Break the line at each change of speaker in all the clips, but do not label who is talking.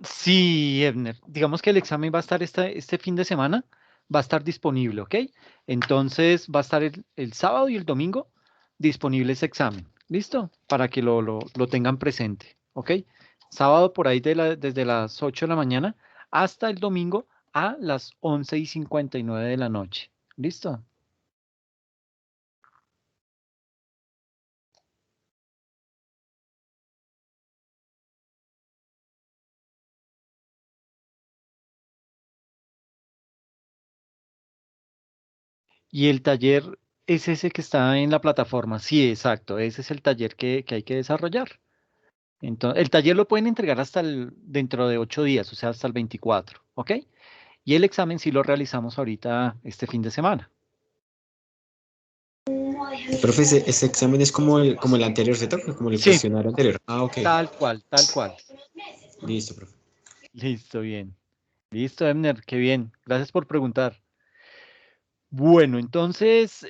Sí, Ebner. Digamos que el examen va a estar este fin de semana, va a estar disponible, ¿ok? Entonces va a estar el sábado y el domingo disponible ese examen. ¿Listo? Para que lo tengan presente, ¿ok? Sábado por ahí desde las 8 de la mañana hasta el domingo a las 11:59 de la noche. ¿Listo? Y el taller es ese que está en la plataforma. Sí, exacto. Ese es el taller que hay que desarrollar. Entonces, el taller lo pueden entregar dentro de 8 días, o sea, hasta el 24, ¿ok? Y el examen sí lo realizamos ahorita este fin de semana.
Profe, ese examen es como el anterior, ¿cierto? Como el
Sí,
cuestionario anterior. Ah, ok.
tal cual, tal cual.
Listo, profe.
Listo, bien. Listo, Emner, qué bien. Gracias por preguntar. Bueno, entonces,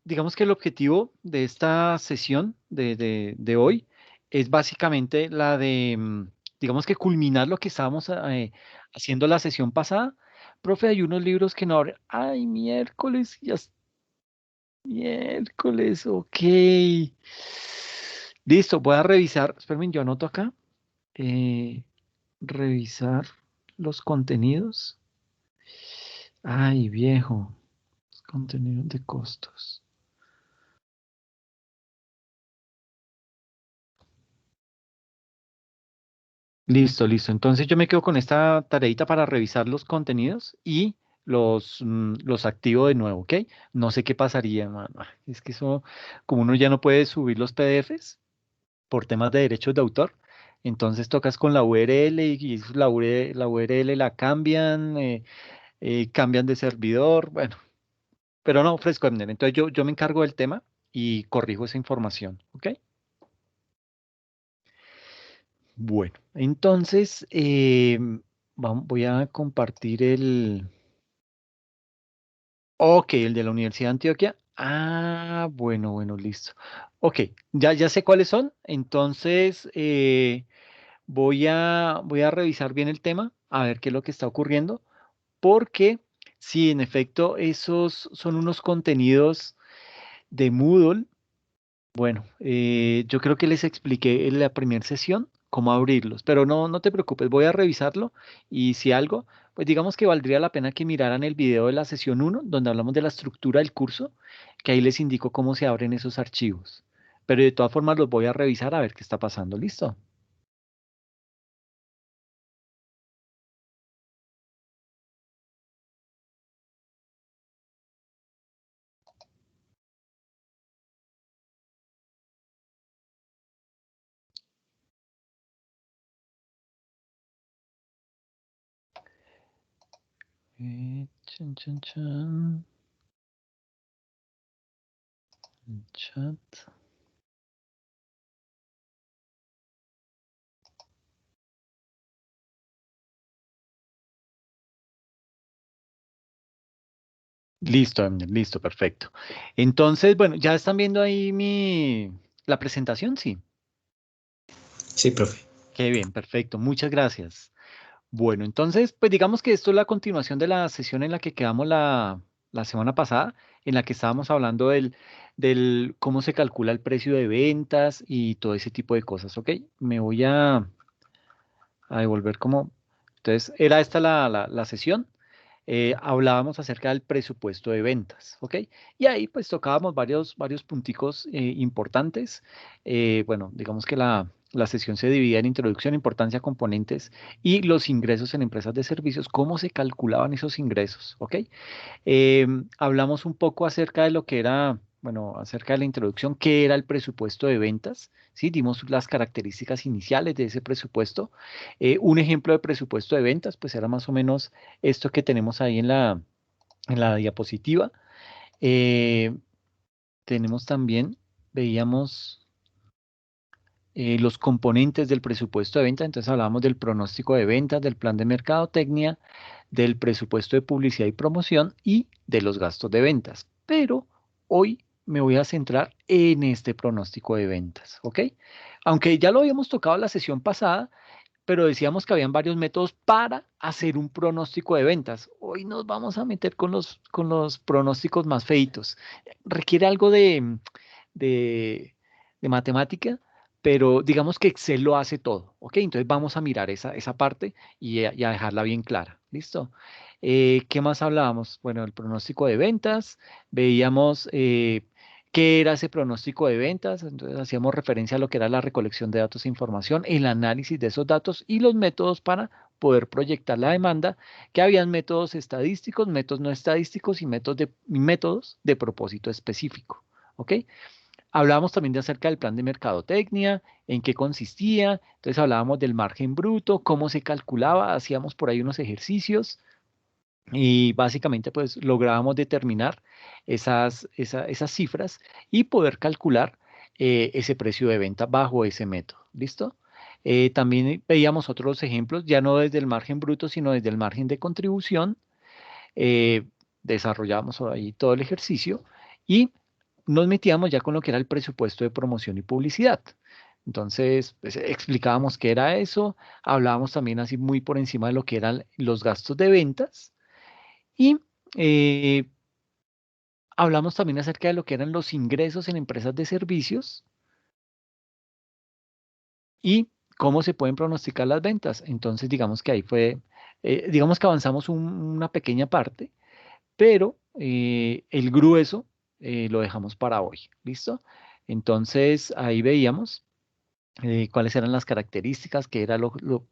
digamos que el objetivo de esta sesión de hoy es básicamente digamos que culminar lo que estábamos haciendo la sesión pasada. Profe, hay unos libros que no abren. Ay, miércoles, miércoles, ok. Listo, voy a revisar. Espérame, yo anoto acá. eh, revisar los contenidos. Ay, viejo. Contenidos de costos. Listo, listo. Entonces yo me quedo con esta tareita para revisar los contenidos y los activo de nuevo, ¿ok? No sé qué pasaría, mano. Es que eso, como uno ya no puede subir los PDFs por temas de derechos de autor, entonces tocas con la URL y la URL la cambian, cambian de servidor, bueno, pero no, fresco, Emner. Entonces yo me encargo del tema y corrijo esa información, ¿ok? Bueno, entonces voy a compartir Ok, el de la Universidad de Antioquia. Ah, bueno, bueno, listo. Ok, ya sé cuáles son. Entonces voy a revisar bien el tema, a ver qué es lo que está ocurriendo, porque si en efecto esos son unos contenidos de Moodle. Bueno, yo creo que les expliqué en la primera sesión cómo abrirlos, pero no te preocupes, voy a revisarlo y si algo, pues digamos que valdría la pena que miraran el video de la sesión uno, donde hablamos de la estructura del curso, que ahí les indico cómo se abren esos archivos. Pero de todas formas los voy a revisar a ver qué está pasando. ¿Listo? Chan, chan, chan. Chat. Listo, Emner, listo, perfecto. Entonces, bueno, ya están viendo ahí la presentación, sí.
Sí, profe.
Qué bien, perfecto. Muchas gracias. Bueno, entonces, pues digamos que esto es la continuación de la sesión en la que quedamos la semana pasada, en la que estábamos hablando del cómo se calcula el precio de ventas y todo ese tipo de cosas, ¿ok? Me voy a devolver como... Entonces, era esta la sesión. Hablábamos acerca del presupuesto de ventas, ¿ok? Y ahí pues tocábamos varios punticos importantes. Bueno, digamos que la sesión se dividía en introducción, importancia, componentes y los ingresos en empresas de servicios, cómo se calculaban esos ingresos, ¿ok? Hablamos un poco acerca de lo que era, bueno, acerca de la introducción, qué era el presupuesto de ventas, ¿sí? Dimos las características iniciales de ese presupuesto. Un ejemplo de presupuesto de ventas, pues era más o menos esto que tenemos ahí en la diapositiva. Eh, tenemos también, veíamos los componentes del presupuesto de venta, entonces hablábamos del pronóstico de ventas, del plan de mercadotecnia, del presupuesto de publicidad y promoción y de los gastos de ventas. Pero hoy me voy a centrar en este pronóstico de ventas, ¿ok? Aunque ya lo habíamos tocado en la sesión pasada, pero decíamos que habían varios métodos para hacer un pronóstico de ventas. Hoy nos vamos a meter con los pronósticos más feitos. Requiere algo de, de matemática, pero digamos que Excel lo hace todo, ¿ok? Entonces vamos a mirar esa parte y a dejarla bien clara, ¿listo? ¿Qué más hablábamos? Bueno, el pronóstico de ventas, veíamos qué era ese pronóstico de ventas, entonces hacíamos referencia a lo que era la recolección de datos e información, el análisis de esos datos y los métodos para poder proyectar la demanda, que habían métodos estadísticos, métodos no estadísticos y métodos de propósito específico. ¿Ok? Hablábamos también de acerca del plan de mercadotecnia, en qué consistía, entonces hablábamos del margen bruto, cómo se calculaba, hacíamos por ahí unos ejercicios y básicamente pues lográbamos determinar esas cifras y poder calcular ese precio de venta bajo ese método. ¿Listo? También veíamos otros ejemplos, ya no desde el margen bruto, sino desde el margen de contribución. eh, Desarrollamos ahí todo el ejercicio y nos metíamos ya con lo que era el presupuesto de promoción y publicidad. Entonces, pues, explicábamos qué era eso, hablábamos también así muy por encima de lo que eran los gastos de ventas y eh, hablamos también acerca de lo que eran los ingresos en empresas de servicios y cómo se pueden pronosticar las ventas. Entonces, digamos que ahí fue, digamos que avanzamos una pequeña parte, pero el grueso lo dejamos para hoy. ¿Listo? Entonces, ahí veíamos cuáles eran las características, qué era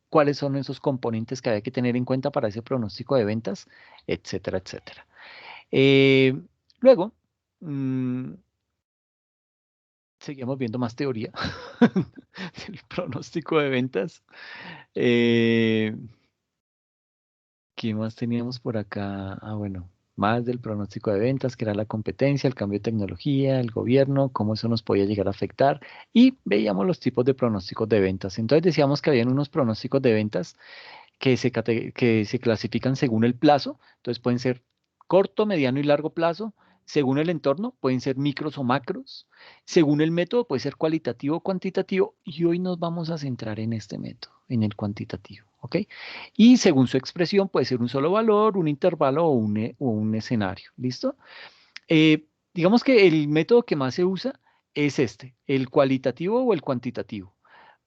cuáles son esos componentes que había que tener en cuenta para ese pronóstico de ventas, etcétera, etcétera. Eh, Luego, mm, seguimos viendo más teoría del pronóstico de ventas. Eh, ¿Qué más teníamos por acá? Ah, bueno, más del pronóstico de ventas, que era la competencia, el cambio de tecnología, el gobierno, cómo eso nos podía llegar a afectar. Y veíamos los tipos de pronósticos de ventas. Entonces decíamos que habían unos pronósticos de ventas que se clasifican según el plazo. Entonces pueden ser corto, mediano y largo plazo. Según el entorno, pueden ser micros o macros. Según el método, puede ser cualitativo o cuantitativo. Y hoy nos vamos a centrar en este método, en el cuantitativo. ¿Ok? Y según su expresión, puede ser un solo valor, un intervalo o un escenario. ¿Listo? Digamos que el método que más se usa es este, el cualitativo o el cuantitativo.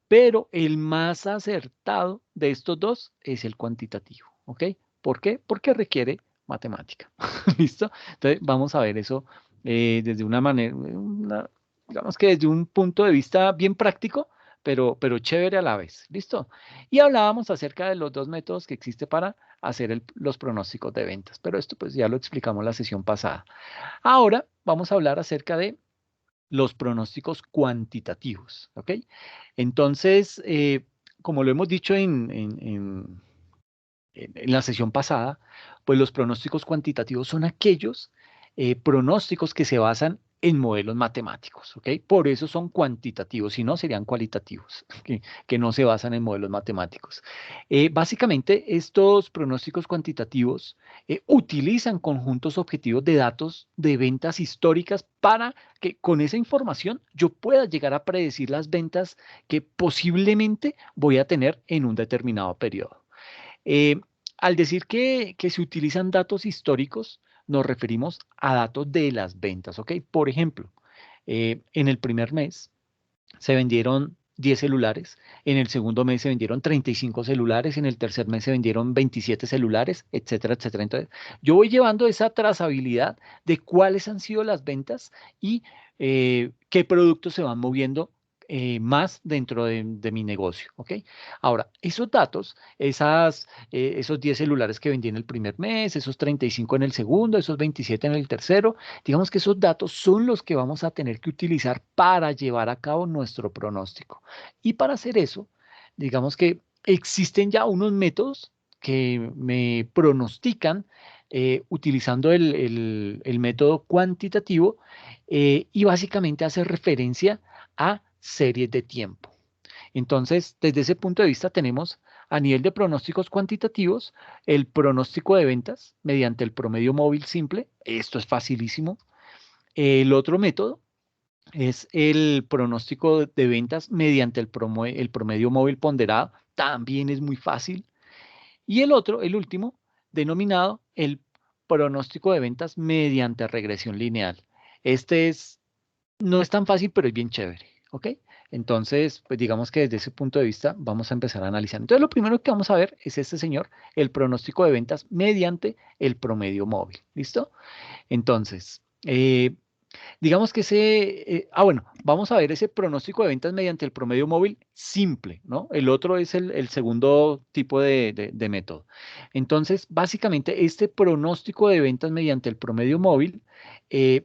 Pero el más acertado de estos dos es el cuantitativo, ¿ok? ¿Por qué? Porque requiere matemática, ¿listo? Entonces vamos a ver eso desde una manera, digamos que desde un punto de vista bien práctico, pero chévere a la vez, ¿listo? Y hablábamos acerca de los dos métodos que existe para hacer los pronósticos de ventas, pero esto pues ya lo explicamos la sesión pasada. Ahora vamos a hablar acerca de los pronósticos cuantitativos, ¿ok? Entonces, como lo hemos dicho en la sesión pasada, pues los pronósticos cuantitativos son aquellos pronósticos que se basan en modelos matemáticos, ¿ok? Por eso son cuantitativos, si no serían cualitativos, que no se basan en modelos matemáticos. Básicamente, estos pronósticos cuantitativos utilizan conjuntos objetivos de datos de ventas históricas para que con esa información yo pueda llegar a predecir las ventas que posiblemente voy a tener en un determinado periodo. Eh, Al decir que se utilizan datos históricos, nos referimos a datos de las ventas, ¿ok? Por ejemplo, en el primer mes se vendieron 10 celulares, en el segundo mes se vendieron 35 celulares, en el tercer mes se vendieron 27 celulares, etcétera, etcétera. Entonces, yo voy llevando esa trazabilidad de cuáles han sido las ventas y qué productos se van moviendo más dentro de mi negocio, ¿ok? Ahora, esos datos, esos 10 celulares que vendí en el primer mes, esos 35 en el segundo, esos 27 en el tercero, digamos que esos datos son los que vamos a tener que utilizar para llevar a cabo nuestro pronóstico. Y para hacer eso, digamos que existen ya unos métodos que me pronostican utilizando el método cuantitativo y básicamente hace referencia a series de tiempo. Entonces, desde ese punto de vista tenemos a nivel de pronósticos cuantitativos el pronóstico de ventas mediante el promedio móvil simple. Esto es facilísimo. El otro método es el pronóstico de ventas mediante el promedio móvil ponderado. también es muy fácil. Y el otro, el último, denominado el pronóstico de ventas mediante regresión lineal. Este no es tan fácil, pero es bien chévere, ¿ok? Entonces, pues digamos que desde ese punto de vista vamos a empezar a analizar. Entonces, lo primero que vamos a ver es este señor, el pronóstico de ventas mediante el promedio móvil, ¿listo? Entonces, digamos que bueno, vamos a ver ese pronóstico de ventas mediante el promedio móvil simple, ¿no? El otro es el segundo tipo de método. Entonces, básicamente, este pronóstico de ventas mediante el promedio móvil,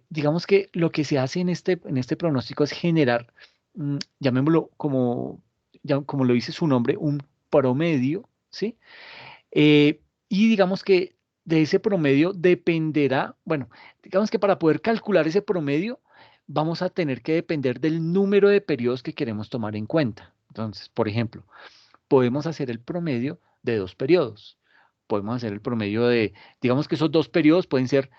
digamos que lo que se hace en este pronóstico es generar, llamémoslo como lo dice su nombre, un promedio, ¿sí? Y digamos que de ese promedio dependerá, bueno, digamos que para poder calcular ese promedio vamos a tener que depender del número de periodos que queremos tomar en cuenta. Entonces, por ejemplo, podemos hacer el promedio de 2 periodos. Podemos hacer el promedio digamos que esos 2 periodos pueden ser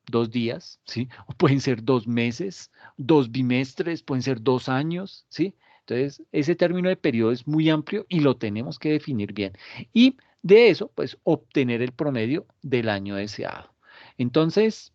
2 días, ¿sí? O pueden ser 2 meses, 2 bimestres, pueden ser 2 años, ¿sí? Entonces, ese término de periodo es muy amplio y lo tenemos que definir bien. Y de eso, pues, obtener el promedio del año deseado. Entonces,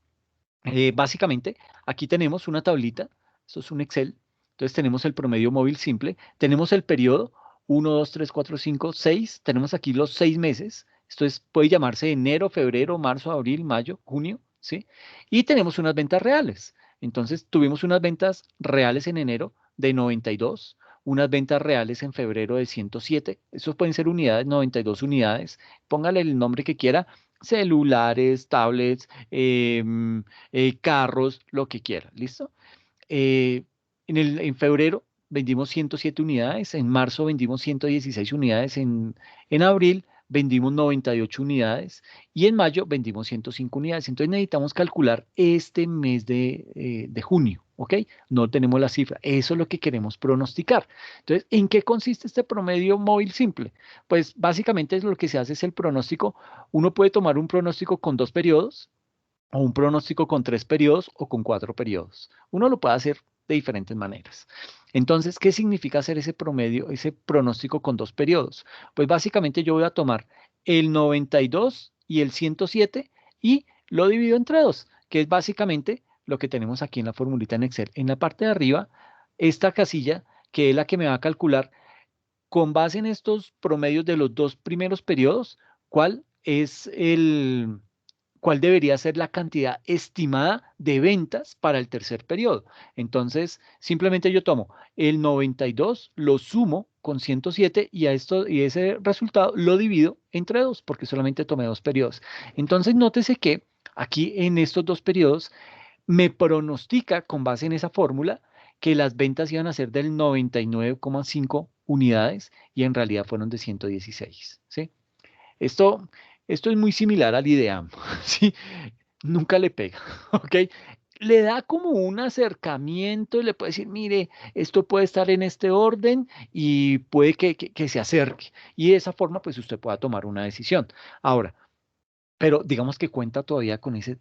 básicamente, aquí tenemos una tablita, esto es un Excel, entonces tenemos el promedio móvil simple, tenemos el periodo 1, 2, 3, 4, 5, 6, tenemos aquí los 6 meses, esto puede llamarse enero, febrero, marzo, abril, mayo, junio, ¿sí? Y tenemos unas ventas reales, entonces tuvimos unas ventas reales en enero de 92, unas ventas reales en febrero de 107, esos pueden ser unidades, 92 unidades, póngale el nombre que quiera, celulares, tablets, carros, lo que quiera, ¿listo? Eh, en febrero vendimos 107 unidades, en marzo vendimos 116 unidades, en abril vendimos 98 unidades y en mayo vendimos 105 unidades. Entonces necesitamos calcular este mes de junio, ¿ok? No tenemos la cifra. Eso es lo que queremos pronosticar. Entonces, ¿en qué consiste este promedio móvil simple? Pues básicamente lo que se hace es el pronóstico. Uno puede tomar un pronóstico con 2 periodos o un pronóstico con 3 periodos o con 4 periodos. Uno lo puede hacer de diferentes maneras. Entonces, ¿qué significa hacer ese promedio, ese pronóstico con 2 periodos? Pues básicamente yo voy a tomar el 92 y el 107 y lo divido entre dos, que es básicamente lo que tenemos aquí en la formulita en Excel. En la parte de arriba, esta casilla, que es la que me va a calcular con base en estos promedios de los 2 primeros periodos, cuál es cuál debería ser la cantidad estimada de ventas para el tercer periodo. Entonces, simplemente yo tomo el 92, lo sumo con 107 y ese resultado lo divido entre dos, porque solamente tomé 2 periodos. Entonces, nótese que aquí en estos 2 periodos me pronostica con base en esa fórmula que las ventas iban a ser del 99,5 unidades y en realidad fueron de 116, ¿sí? Esto, esto es muy similar al IDEAM, ¿sí? Nunca le pega, ¿ok? Le da como un acercamiento y le puede decir, mire, esto puede estar en este orden y puede que se acerque. Y de esa forma, pues usted pueda tomar una decisión. Ahora, pero digamos que cuenta todavía con ese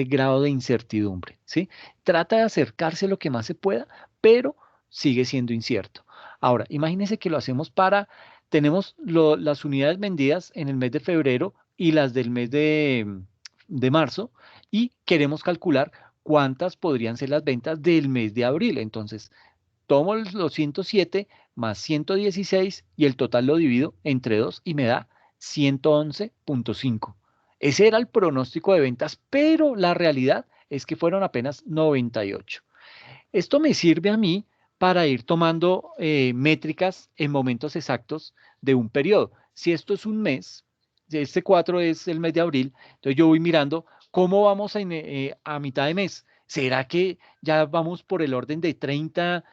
grado de incertidumbre, ¿sí? Trata de acercarse lo que más se pueda, pero sigue siendo incierto. Ahora, imagínese que lo hacemos tenemos las unidades vendidas en el mes de febrero y las del mes de marzo y queremos calcular cuántas podrían ser las ventas del mes de abril. Entonces, tomo los 107 más 116 y el total lo divido entre 2 y me da 111,5. Ese era el pronóstico de ventas, pero la realidad es que fueron apenas 98. Esto me sirve a mí para ir tomando métricas en momentos exactos de un periodo. Si esto es un mes, si este 4 es el mes de abril, entonces yo voy mirando cómo vamos a mitad de mes. ¿Será que ya vamos por el orden de 30?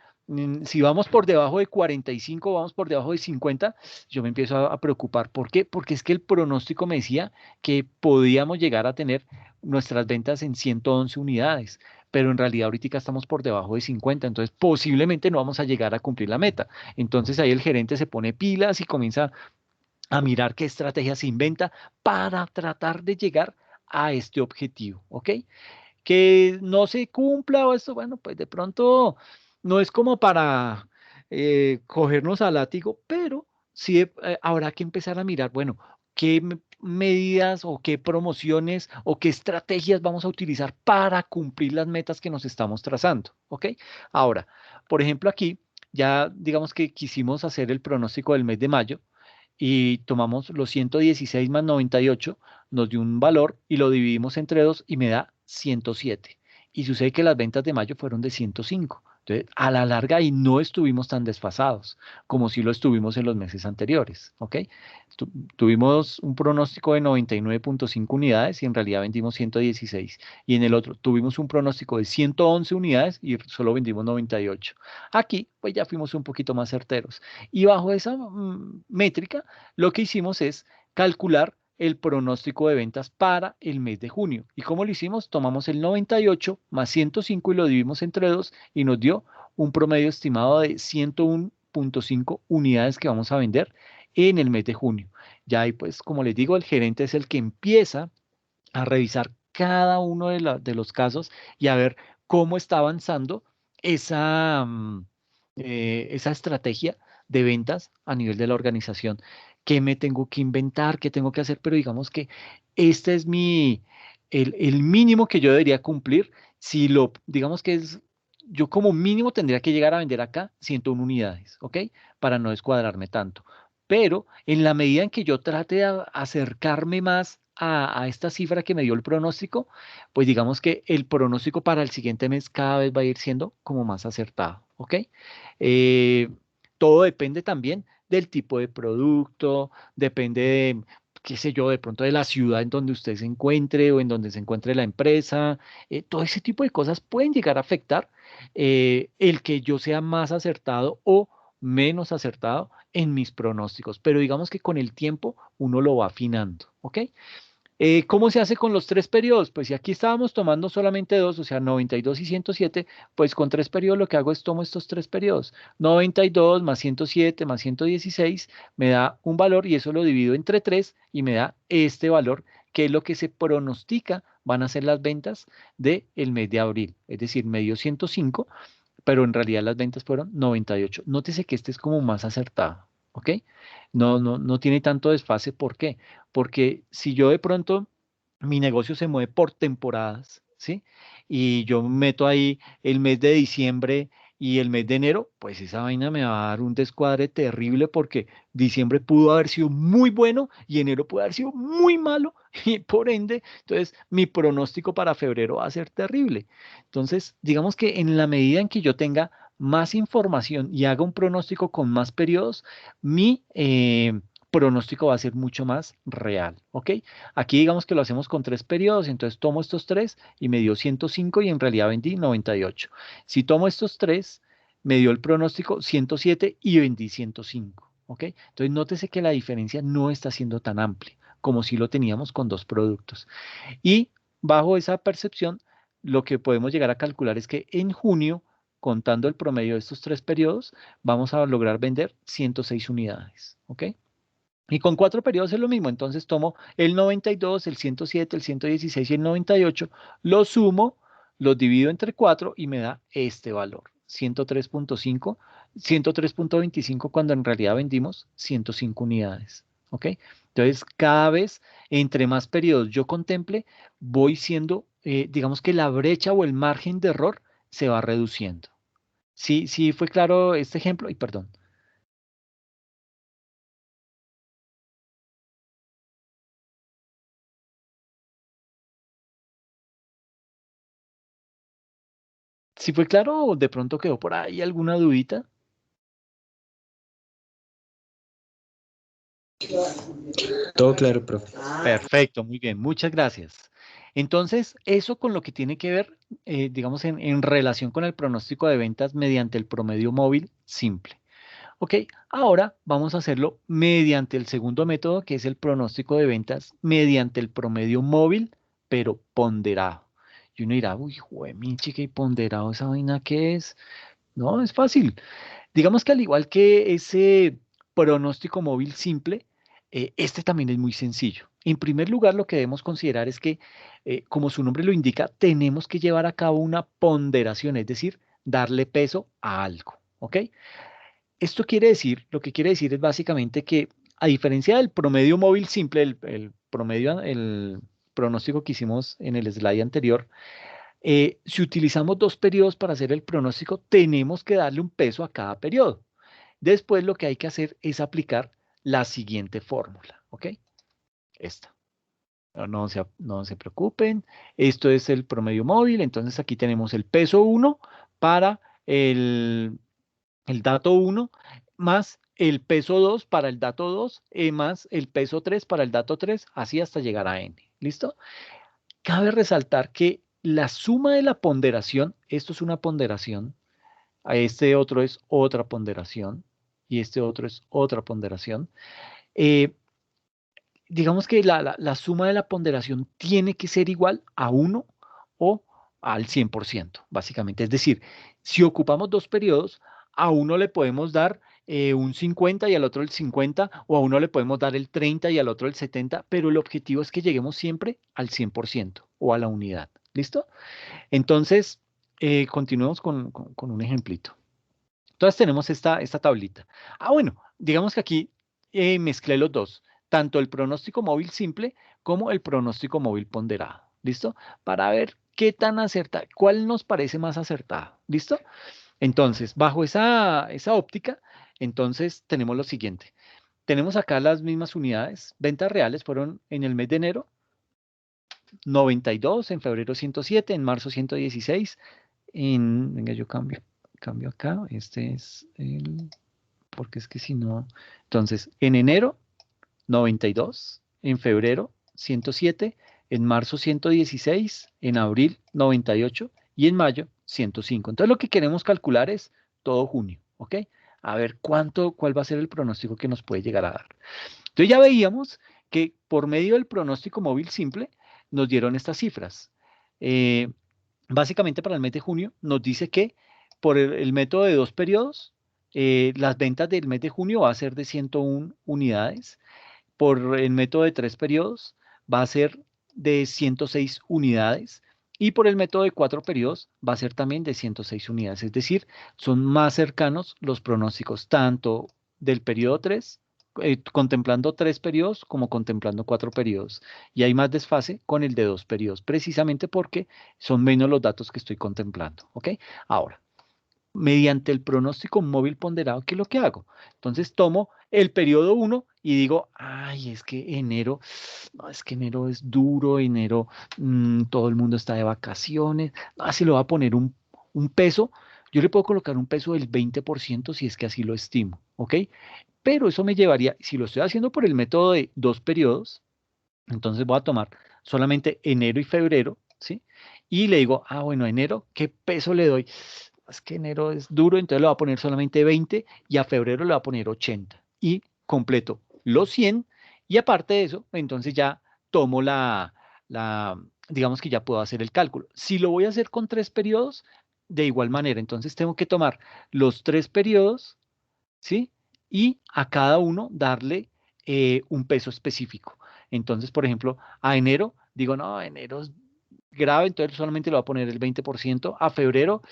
Si vamos por debajo de 45, vamos por debajo de 50, yo me empiezo a preocupar. ¿Por qué? Porque es que el pronóstico me decía que podíamos llegar a tener nuestras ventas en 111 unidades, pero en realidad ahorita estamos por debajo de 50, entonces posiblemente no vamos a llegar a cumplir la meta. Entonces ahí el gerente se pone pilas y comienza a mirar qué estrategia se inventa para tratar de llegar a este objetivo, ¿ok? Que no se cumpla o esto, bueno, pues de pronto no es como para cogernos al látigo, pero sí habrá que empezar a mirar, bueno, qué medidas o qué promociones o qué estrategias vamos a utilizar para cumplir las metas que nos estamos trazando, ¿ok? Ahora, por ejemplo, aquí ya digamos que quisimos hacer el pronóstico del mes de mayo y tomamos los 116 más 98, nos dio un valor y lo dividimos entre dos y me da 107. Y sucede que las ventas de mayo fueron de 105. Entonces, a la larga ahí no estuvimos tan desfasados como si lo estuvimos en los meses anteriores, ¿ok? Tuvimos un pronóstico de 99,5 unidades y en realidad vendimos 116. Y en el otro tuvimos un pronóstico de 111 unidades y solo vendimos 98. Aquí, pues ya fuimos un poquito más certeros. Y bajo esa métrica, lo que hicimos es calcular el pronóstico de ventas para el mes de junio. ¿Y cómo lo hicimos? Tomamos el 98 más 105 y lo dividimos entre dos y nos dio un promedio estimado de 101,5 unidades que vamos a vender en el mes de junio. Ya ahí, pues, como les digo, el gerente es el que empieza a revisar cada uno de los casos y a ver cómo está avanzando esa, esa estrategia de ventas a nivel de la organización. ¿Qué me tengo que inventar? ¿Qué tengo que hacer? Pero digamos que este es el mínimo que yo debería cumplir. Si lo, digamos que es, yo como mínimo tendría que llegar a vender acá 101 unidades, ¿ok? Para no descuadrarme tanto. Pero en la medida en que yo trate de acercarme más a esta cifra que me dio el pronóstico, pues digamos que el pronóstico para el siguiente mes cada vez va a ir siendo como más acertado, ¿ok? Eh, todo depende también del tipo de producto, depende de, qué sé yo, de pronto de la ciudad en donde usted se encuentre o en donde se encuentre la empresa. Todo ese tipo de cosas pueden llegar a afectar el que yo sea más acertado o menos acertado en mis pronósticos, pero digamos que con el tiempo uno lo va afinando, ¿ok? ¿Cómo se hace con los tres periodos? Pues si aquí estábamos tomando solamente dos, o sea, 92 y 107, pues con tres periodos lo que hago es tomo estos tres periodos. 92 más 107 más 116 me da un valor y eso lo divido entre tres y me da este valor, que es lo que se pronostica van a ser las ventas del mes de abril. Es decir, me dio 105, pero en realidad las ventas fueron 98. Nótese que este es como más acertado, ¿ok? No tiene tanto desfase. ¿Por qué? Porque si yo de pronto mi negocio se mueve por temporadas, ¿sí? Y yo meto ahí el mes de diciembre y el mes de enero, pues esa vaina me va a dar un descuadre terrible porque diciembre pudo haber sido muy bueno y enero pudo haber sido muy malo y por ende, entonces mi pronóstico para febrero va a ser terrible. Entonces, digamos que en la medida en que yo tenga más información y haga un pronóstico con más periodos, mi pronóstico va a ser mucho más real, ¿ok? Aquí digamos que lo hacemos con tres periodos, entonces tomo estos tres y me dio 105 y en realidad vendí 98. Si tomo estos tres, me dio el pronóstico 107 y vendí 105, ¿ok? Entonces nótese que la diferencia no está siendo tan amplia como si lo teníamos con dos productos. Y bajo esa percepción, lo que podemos llegar a calcular es que en junio, contando el promedio de estos tres periodos, vamos a lograr vender 106 unidades, ¿ok? Y con cuatro periodos es lo mismo, entonces tomo el 92, el 107, el 116 y el 98, los sumo, los divido entre cuatro y me da este valor, 103,5, 103,25 cuando en realidad vendimos 105 unidades, ¿ok? Entonces, cada vez, entre más periodos yo contemple, voy siendo, digamos que la brecha o el margen de error se va reduciendo. Sí, sí, fue claro este ejemplo, y perdón. ¿Sí fue claro o de pronto quedó por ahí alguna dudita?
Todo claro, profe.
Perfecto, muy bien, muchas gracias. Entonces, eso con lo que tiene que ver, digamos, en relación con el pronóstico de ventas mediante el promedio móvil simple. Ok, ahora vamos a hacerlo mediante el segundo método, que es el pronóstico de ventas mediante el promedio móvil, pero ponderado. Y uno dirá, uy, chica, ¿y ponderado esa vaina qué es? No, es fácil. Digamos que al igual que ese pronóstico móvil simple, este también es muy sencillo. En primer lugar, lo que debemos considerar es que, como su nombre lo indica, tenemos que llevar a cabo una ponderación, es decir, darle peso a algo. ¿Ok? Esto quiere decir, lo que quiere decir es básicamente que a diferencia del promedio móvil simple, el promedio, el pronóstico que hicimos en el slide anterior, si utilizamos dos periodos para hacer el pronóstico, tenemos que darle un peso a cada periodo. Después lo que hay que hacer es aplicar la siguiente fórmula, ¿ok? Esta. No se preocupen, esto es el promedio móvil, entonces aquí tenemos el peso 1 para el dato 1 más el peso 2 para el dato 2 más el peso 3 para el dato 3, así hasta llegar a n. ¿Listo? Cabe resaltar que la suma de la ponderación, esto es una ponderación, a este otro es otra ponderación y este otro es otra ponderación. eh, digamos que la suma de la ponderación tiene que ser igual a 1 o al 100%, básicamente. Es decir, si ocupamos dos periodos, a uno le podemos dar un 50 y al otro el 50, o a uno le podemos dar el 30 y al otro el 70, pero el objetivo es que lleguemos siempre al 100% o a la unidad. ¿Listo? Entonces, continuemos con un ejemplito. Entonces tenemos esta tablita. Ah, bueno, digamos que aquí mezclé los dos, tanto el pronóstico móvil simple como el pronóstico móvil ponderado. ¿Listo? Para ver qué tan acertado, cuál nos parece más acertado. ¿Listo? Entonces, bajo esa óptica, entonces tenemos lo siguiente. Tenemos acá las mismas unidades. Ventas reales fueron en el mes de enero 92, en febrero 107, en marzo 116, venga, yo cambio acá, este es porque es que si no, entonces, en enero 92, en febrero 107, en marzo 116, en abril 98 y en mayo 105. Entonces, lo que queremos calcular es todo junio, ¿ok? A ver cuál va a ser el pronóstico que nos puede llegar a dar. Entonces, ya veíamos que por medio del pronóstico móvil simple nos dieron estas cifras. Eh, Básicamente para el mes de junio nos dice que por el método de dos periodos, las ventas del mes de junio va a ser de 101 unidades. Por el método de tres periodos va a ser de 106 unidades. Y por el método de cuatro periodos va a ser también de 106 unidades. Es decir, son más cercanos los pronósticos tanto del periodo 3, contemplando tres periodos, como contemplando cuatro periodos. Y hay más desfase con el de dos periodos, precisamente porque son menos los datos que estoy contemplando. ¿Ok? Ahora, mediante el pronóstico móvil ponderado, ¿qué es lo que hago? Entonces tomo el periodo 1 y digo, ay, es que enero, no, es que enero es duro, enero todo el mundo está de vacaciones, así le voy a poner un peso, yo le puedo colocar un peso del 20% si es que así lo estimo, ¿ok? Pero eso me llevaría, si lo estoy haciendo por el método de dos periodos, entonces voy a tomar solamente enero y febrero, ¿sí? Y le digo, ah, bueno, enero, ¿qué peso le doy? Es que enero es duro, entonces le voy a poner solamente 20 y a febrero le voy a poner 80. Y completo los 100 y aparte de eso, entonces ya tomo digamos que ya puedo hacer el cálculo. Si lo voy a hacer con tres periodos, de igual manera, entonces tengo que tomar los tres periodos, ¿sí? Y a cada uno darle un peso específico. Entonces, por ejemplo, a enero, digo, no, enero es grave, entonces solamente le voy a poner el 20%. A febrero,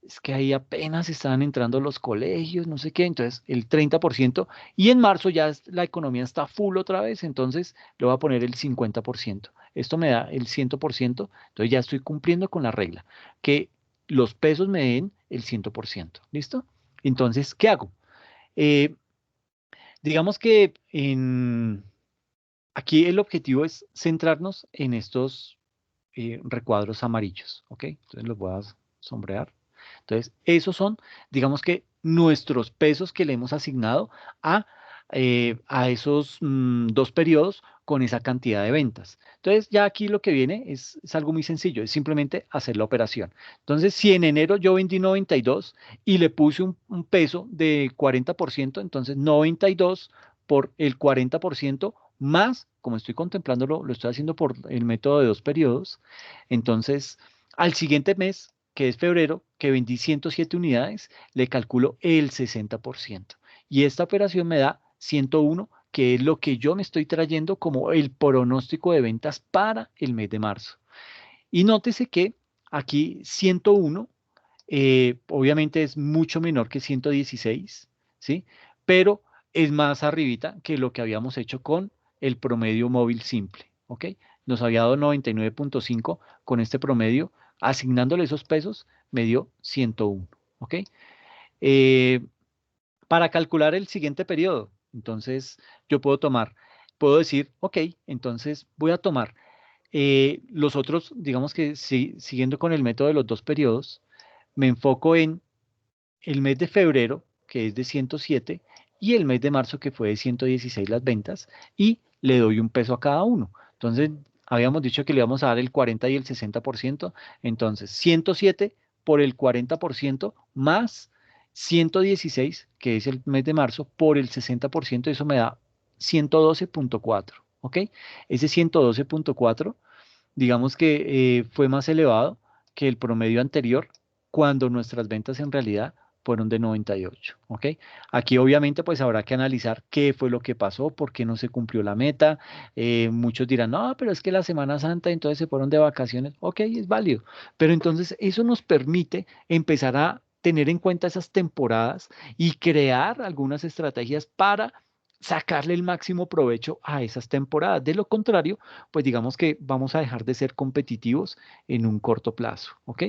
es que ahí apenas estaban entrando los colegios, no sé qué, entonces el 30%. Y en marzo ya la economía está full otra vez, entonces le voy a poner el 50%. Esto me da el 100%, entonces ya estoy cumpliendo con la regla, que los pesos me den el 100%. ¿Listo? Entonces, ¿qué hago? Eh, digamos que aquí el objetivo es centrarnos en estos recuadros amarillos, ¿ok? Entonces los voy a sombrear. Entonces, esos son, digamos que nuestros pesos que le hemos asignado a esos dos periodos con esa cantidad de ventas. Entonces, ya aquí lo que viene es algo muy sencillo, es simplemente hacer la operación. Entonces, si en enero yo vendí 92 y le puse un peso de 40%, entonces 92 por el 40% más, como estoy contemplándolo, lo estoy haciendo por el método de dos periodos, entonces al siguiente mes, que es febrero, que vendí 107 unidades, le calculo el 60%. Y esta operación me da 101, que es lo que yo me estoy trayendo como el pronóstico de ventas para el mes de marzo. Y nótese que aquí 101, obviamente es mucho menor que 116, ¿sí? Pero es más arribita que lo que habíamos hecho con el promedio móvil simple, ¿ok? Nos había dado 99.5 con este promedio, asignándole esos pesos, me dio 101, ¿ok? Eh, para calcular el siguiente periodo, entonces yo puedo decir, ok, entonces voy a tomar los otros, digamos que siguiendo con el método de los dos periodos, me enfoco en el mes de febrero, que es de 107, y el mes de marzo, que fue de 116 las ventas, y le doy un peso a cada uno. Entonces, habíamos dicho que le íbamos a dar el 40 y el 60%, entonces 107 por el 40% más 116, que es el mes de marzo, por el 60%, eso me da 112.4, ¿ok? Ese 112.4 digamos que fue más elevado que el promedio anterior cuando nuestras ventas en realidad fueron de 98, ¿ok? Aquí obviamente pues habrá que analizar qué fue lo que pasó, por qué no se cumplió la meta. Muchos dirán, no, pero es que la Semana Santa entonces se fueron de vacaciones. Ok, es válido, pero entonces eso nos permite empezar a tener en cuenta esas temporadas y crear algunas estrategias para sacarle el máximo provecho a esas temporadas. De lo contrario, pues digamos que vamos a dejar de ser competitivos en un corto plazo, ¿ok?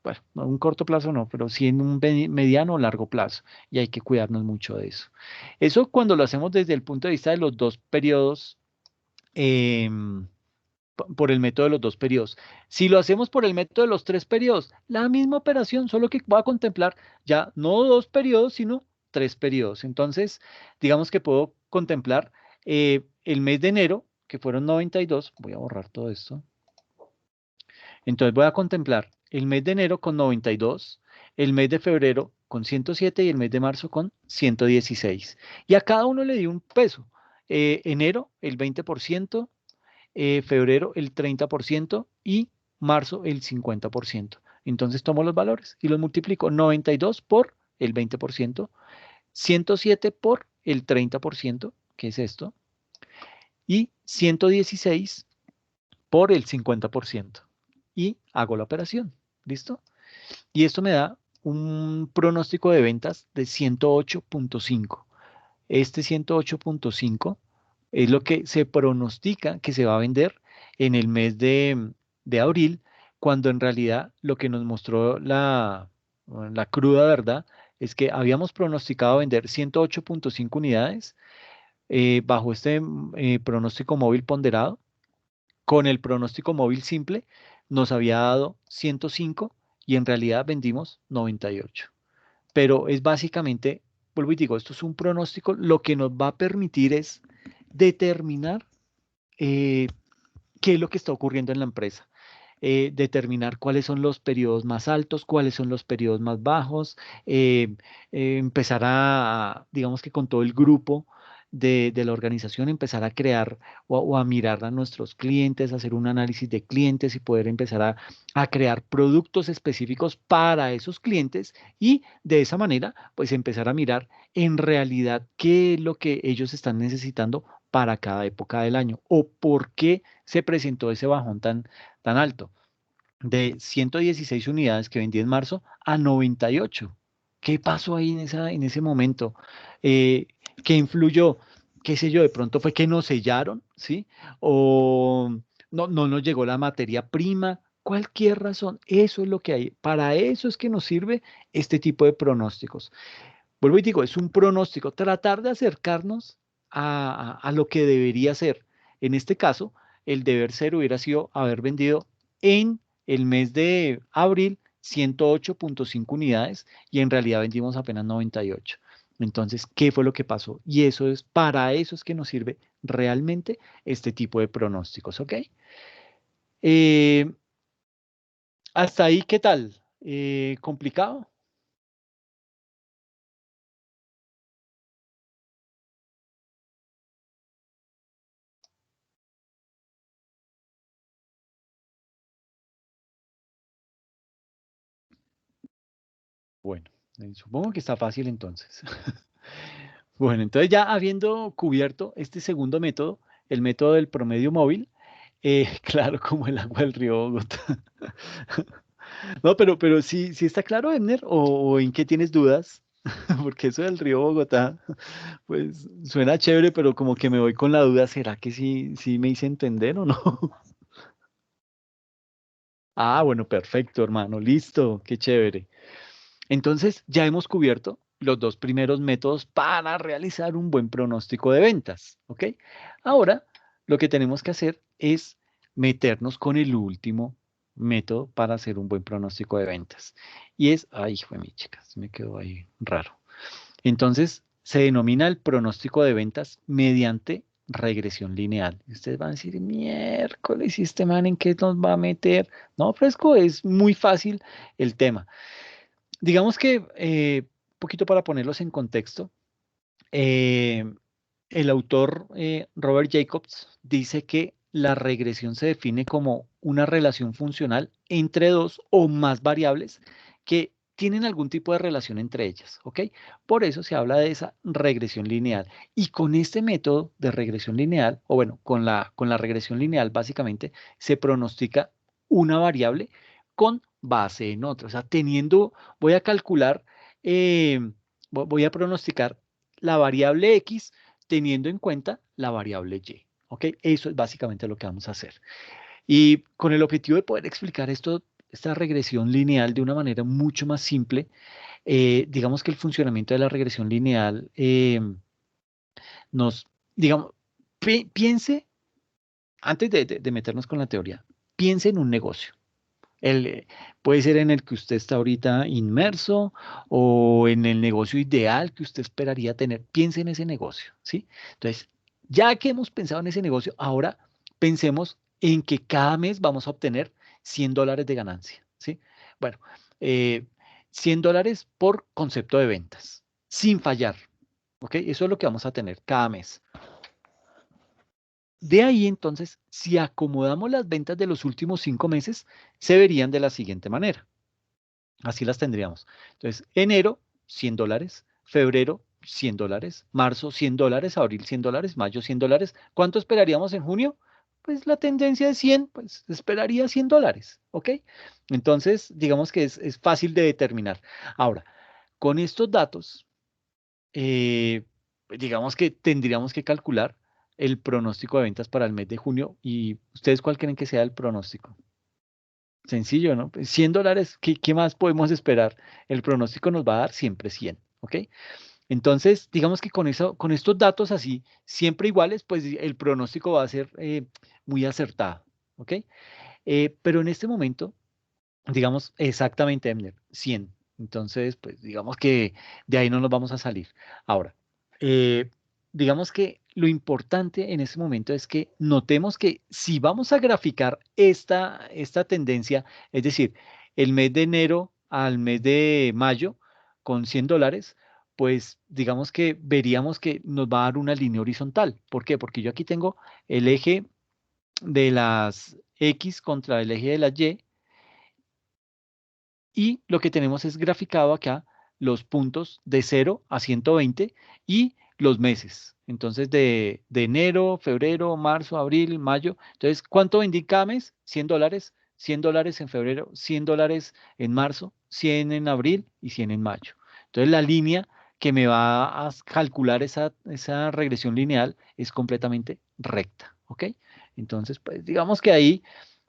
Bueno, no un corto plazo no, pero sí en un mediano o largo plazo, y hay que cuidarnos mucho de eso. Eso cuando lo hacemos desde el punto de vista de los dos periodos, em, por el método de los dos periodos. Si lo hacemos por el método de los tres periodos, la misma operación, solo que va a contemplar ya no dos periodos, sino tres periodos. Entonces, digamos que puedo contemplar el mes de enero, que fueron 92. Voy a borrar todo esto. Entonces voy a contemplar el mes de enero con 92, el mes de febrero con 107 y el mes de marzo con 116. Y a cada uno le di un peso. Enero el 20%, febrero el 30% y marzo el 50%. Entonces tomo los valores y los multiplico 92 por el 20%, 107 por el 30%, que es esto, y 116 por el 50%. Y hago la operación. ¿Listo? Y esto me da un pronóstico de ventas de 108.5. Este 108.5 es lo que se pronostica que se va a vender en el mes de abril, cuando en realidad lo que nos mostró la cruda verdad es que habíamos pronosticado vender 108.5 unidades bajo este pronóstico móvil ponderado. Con el pronóstico móvil simple nos había dado 105 y en realidad vendimos 98. Pero es básicamente, vuelvo y digo, esto es un pronóstico, lo que nos va a permitir es determinar eh, qué es lo que está ocurriendo en la empresa. Determinar cuáles son los periodos más altos, cuáles son los periodos más bajos, eh, empezar digamos que con todo el grupo de la organización, empezar a crear o a mirar a nuestros clientes, hacer un análisis de clientes y poder empezar a crear productos específicos para esos clientes y de esa manera, pues empezar a mirar en realidad qué es lo que ellos están necesitando para cada época del año o por qué se presentó ese bajón tan alto, de 116 unidades que vendí en marzo a 98. ¿Qué pasó ahí en ese momento? Eh, ¿Qué influyó? ¿Qué sé yo? De pronto fue que nos sellaron, ¿sí? O no nos llegó la materia prima. Cualquier razón, eso es lo que hay. Para eso es que nos sirve este tipo de pronósticos. Vuelvo y digo, es un pronóstico, tratar de acercarnos a lo que debería ser. En este caso, el deber ser hubiera sido haber vendido en el mes de abril 108.5 unidades y en realidad vendimos apenas 98. Entonces, ¿qué fue lo que pasó? Y eso es, para eso es que nos sirve realmente este tipo de pronósticos, ¿ok? Eh, Hasta ahí, ¿qué tal? ¿Complicado? Bueno, supongo que está fácil entonces. Bueno, entonces ya habiendo cubierto este segundo método, el método del promedio móvil, claro, como el agua del río Bogotá. No, pero sí está claro, Edner, o en qué tienes dudas. Porque eso del río Bogotá, pues suena chévere, pero como que me voy con la duda, ¿será que sí me hice entender o no? Ah, bueno, perfecto, hermano, listo, qué chévere. Entonces, ya hemos cubierto los dos primeros métodos para realizar un buen pronóstico de ventas, ¿ok? Ahora, lo que tenemos que hacer es meternos con el último método para hacer un buen pronóstico de ventas. Y es, ay, hijo de mi chica, se me quedó ahí raro. Entonces, se denomina el pronóstico de ventas mediante regresión lineal. Y ustedes van a decir, miércoles, ¿y este man en qué nos va a meter? No, fresco, es muy fácil el tema. Digamos que, poquito para ponerlos en contexto, eh, el autor Robert Jacobs dice que la regresión se define como una relación funcional entre dos o más variables que tienen algún tipo de relación entre ellas, ¿ok? Por eso se habla de esa regresión lineal. Y con este método de regresión lineal, o bueno, con la regresión lineal básicamente se pronostica una variable con base en otra. O sea, voy a calcular, eh, voy a pronosticar la variable X teniendo en cuenta la variable Y. ¿Ok? Eso es básicamente lo que vamos a hacer. Y con el objetivo de poder explicar esto, esta regresión lineal de una manera mucho más simple, digamos que el funcionamiento de la regresión lineal nos, digamos, piense, antes de meternos con la teoría, piense en un negocio. Puede ser en el que usted está ahorita inmerso o en el negocio ideal que usted esperaría tener. Piense en ese negocio, ¿sí? Entonces, ya que hemos pensado en ese negocio, ahora pensemos en que cada mes vamos a obtener $100 de ganancia, ¿sí? Bueno, eh, $100 por concepto de ventas, sin fallar, ¿ok? Eso es lo que vamos a tener cada mes. De ahí entonces, si acomodamos las ventas de los últimos 5 meses, se verían de la siguiente manera. Así las tendríamos. Entonces, enero, $100, febrero, $100, marzo, $100, abril, $100, mayo, $100. ¿Cuánto esperaríamos en junio? Pues la tendencia es 100, pues esperaría $100, ¿ok? Entonces, digamos que es fácil de determinar. Ahora, con estos datos, pues digamos que tendríamos que calcular el pronóstico de ventas para el mes de junio. ¿Y ustedes cuál creen que sea el pronóstico? Sencillo, ¿no? Pues $100, ¿qué más podemos esperar? El pronóstico nos va a dar siempre 100, ¿ok? Entonces, digamos que con eso, con estos datos así, siempre iguales, pues el pronóstico va a ser muy acertado, ¿ok? Pero en este momento, digamos exactamente, Emner, 100. Entonces, pues digamos que de ahí no nos vamos a salir. Ahora, eh, digamos que lo importante en este momento es que notemos que si vamos a graficar esta tendencia, es decir, el mes de enero al mes de mayo con $100, pues digamos que veríamos que nos va a dar una línea horizontal. ¿Por qué? Porque yo aquí tengo el eje de las X contra el eje de las Y y lo que tenemos es graficado acá los puntos de 0 a 120 y los meses. Entonces, de enero, febrero, marzo, abril, mayo. Entonces, ¿cuánto vendí cada mes? $100. $100 en febrero, $100 en marzo, 100 en abril y 100 en mayo. Entonces, la línea que me va a calcular esa regresión lineal es completamente recta. ¿Ok? Entonces, pues digamos que ahí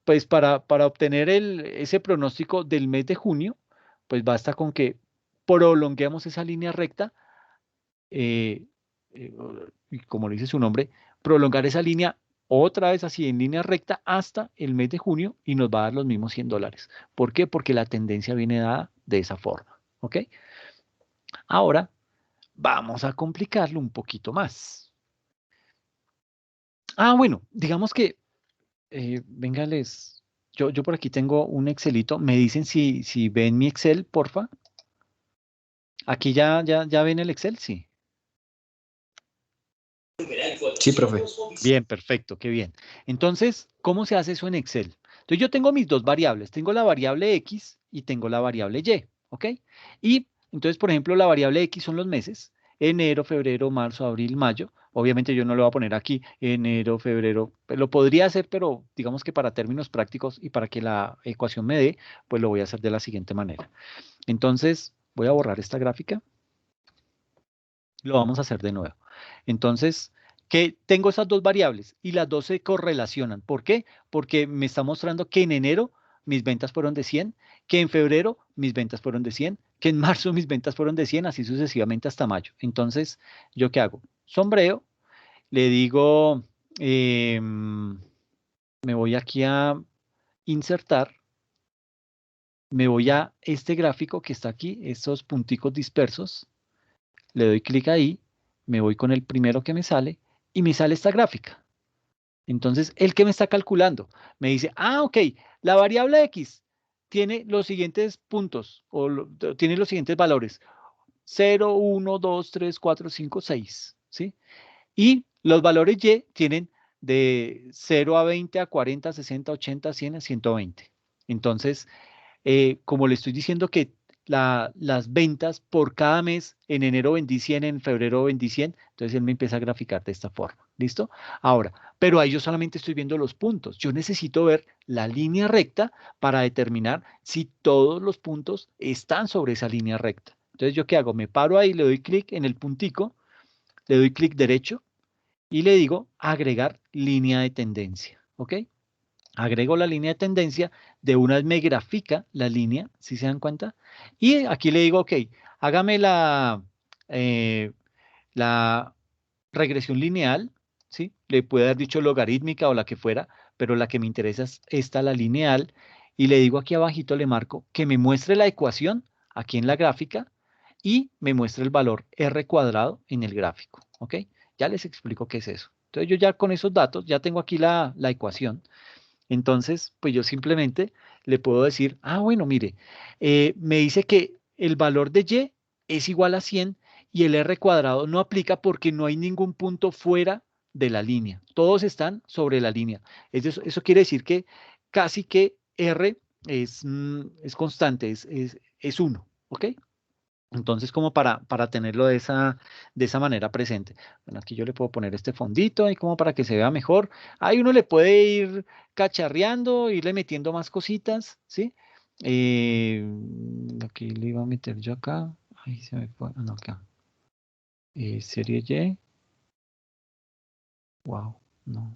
pues para obtener ese pronóstico del mes de junio, pues basta con que prolonguemos esa línea recta, eh, eh, y como le dice su nombre, prolongar esa línea otra vez así en línea recta hasta el mes de junio y nos va a dar los mismos $100. ¿Por qué? Porque la tendencia viene dada de esa forma. ¿Ok? Ahora vamos a complicarlo un poquito más. Ah, bueno, digamos que, venga, yo por aquí tengo un Excelito. Me dicen si ven mi Excel, porfa. Aquí ya ven el Excel, sí.
Sí, profe.
Bien, perfecto, qué bien. Entonces, ¿cómo se hace eso en Excel? Entonces, yo tengo mis dos variables. Tengo la variable X y tengo la variable Y, ¿ok? Y entonces, por ejemplo, la variable X son los meses. Enero, febrero, marzo, abril, mayo. Obviamente yo no lo voy a poner aquí enero, febrero. Lo podría hacer, pero digamos que para términos prácticos y para que la ecuación me dé, pues lo voy a hacer de la siguiente manera. Entonces, voy a borrar esta gráfica. Lo vamos a hacer de nuevo. Entonces, que tengo esas dos variables y las dos se correlacionan. ¿Por qué? Porque me está mostrando que en enero mis ventas fueron de 100, que en febrero mis ventas fueron de 100, que en marzo mis ventas fueron de 100, así sucesivamente hasta mayo. Entonces, ¿yo qué hago? Sombreo, le digo, me voy aquí a insertar, me voy a este gráfico que está aquí, estos punticos dispersos, le doy clic ahí, me voy con el primero que me sale y me sale esta gráfica. Entonces, ¿el que me está calculando? Me dice, ah, ok, la variable X tiene los siguientes puntos tiene los siguientes valores. 0, 1, 2, 3, 4, 5, 6, ¿sí? Y los valores Y tienen de 0 a 20, a 40, 60, 80, 100, a 120. Entonces, como le estoy diciendo que las ventas por cada mes, en enero vendí 100, en febrero vendí 100, entonces él me empieza a graficar de esta forma. ¿Listo? Ahora, pero ahí yo solamente estoy viendo los puntos. Yo necesito ver la línea recta para determinar si todos los puntos están sobre esa línea recta. Entonces, ¿yo qué hago? Me paro ahí, le doy clic en el puntico, le doy clic derecho y le digo agregar línea de tendencia. ¿Ok? Agrego la línea de tendencia, de una vez me grafica la línea, si se dan cuenta, y aquí le digo, ok, hágame eh, la regresión lineal, ¿sí? Le puede haber dicho logarítmica o la que fuera, pero la que me interesa es esta, la lineal, y le digo aquí abajito, le marco que me muestre la ecuación aquí en la gráfica y me muestre el valor R cuadrado en el gráfico, ¿ok? Ya les explico qué es eso. Entonces yo ya con esos datos, ya tengo aquí la ecuación. Entonces, pues yo simplemente le puedo decir, ah, bueno, mire, me dice que el valor de Y es igual a 100 y el R cuadrado no aplica porque no hay ningún punto fuera de la línea. Todos están sobre la línea. Eso quiere decir que casi que R es constante, es 1, ¿ok? Entonces, como para tenerlo de esa manera presente. Bueno, aquí yo le puedo poner este fondito ahí como para que se vea mejor. Ahí uno le puede ir cacharreando, irle metiendo más cositas, ¿sí? Eh, Aquí le iba a meter yo acá. Ahí se me fue. Ah, no, acá. Serie Y. Wow, no.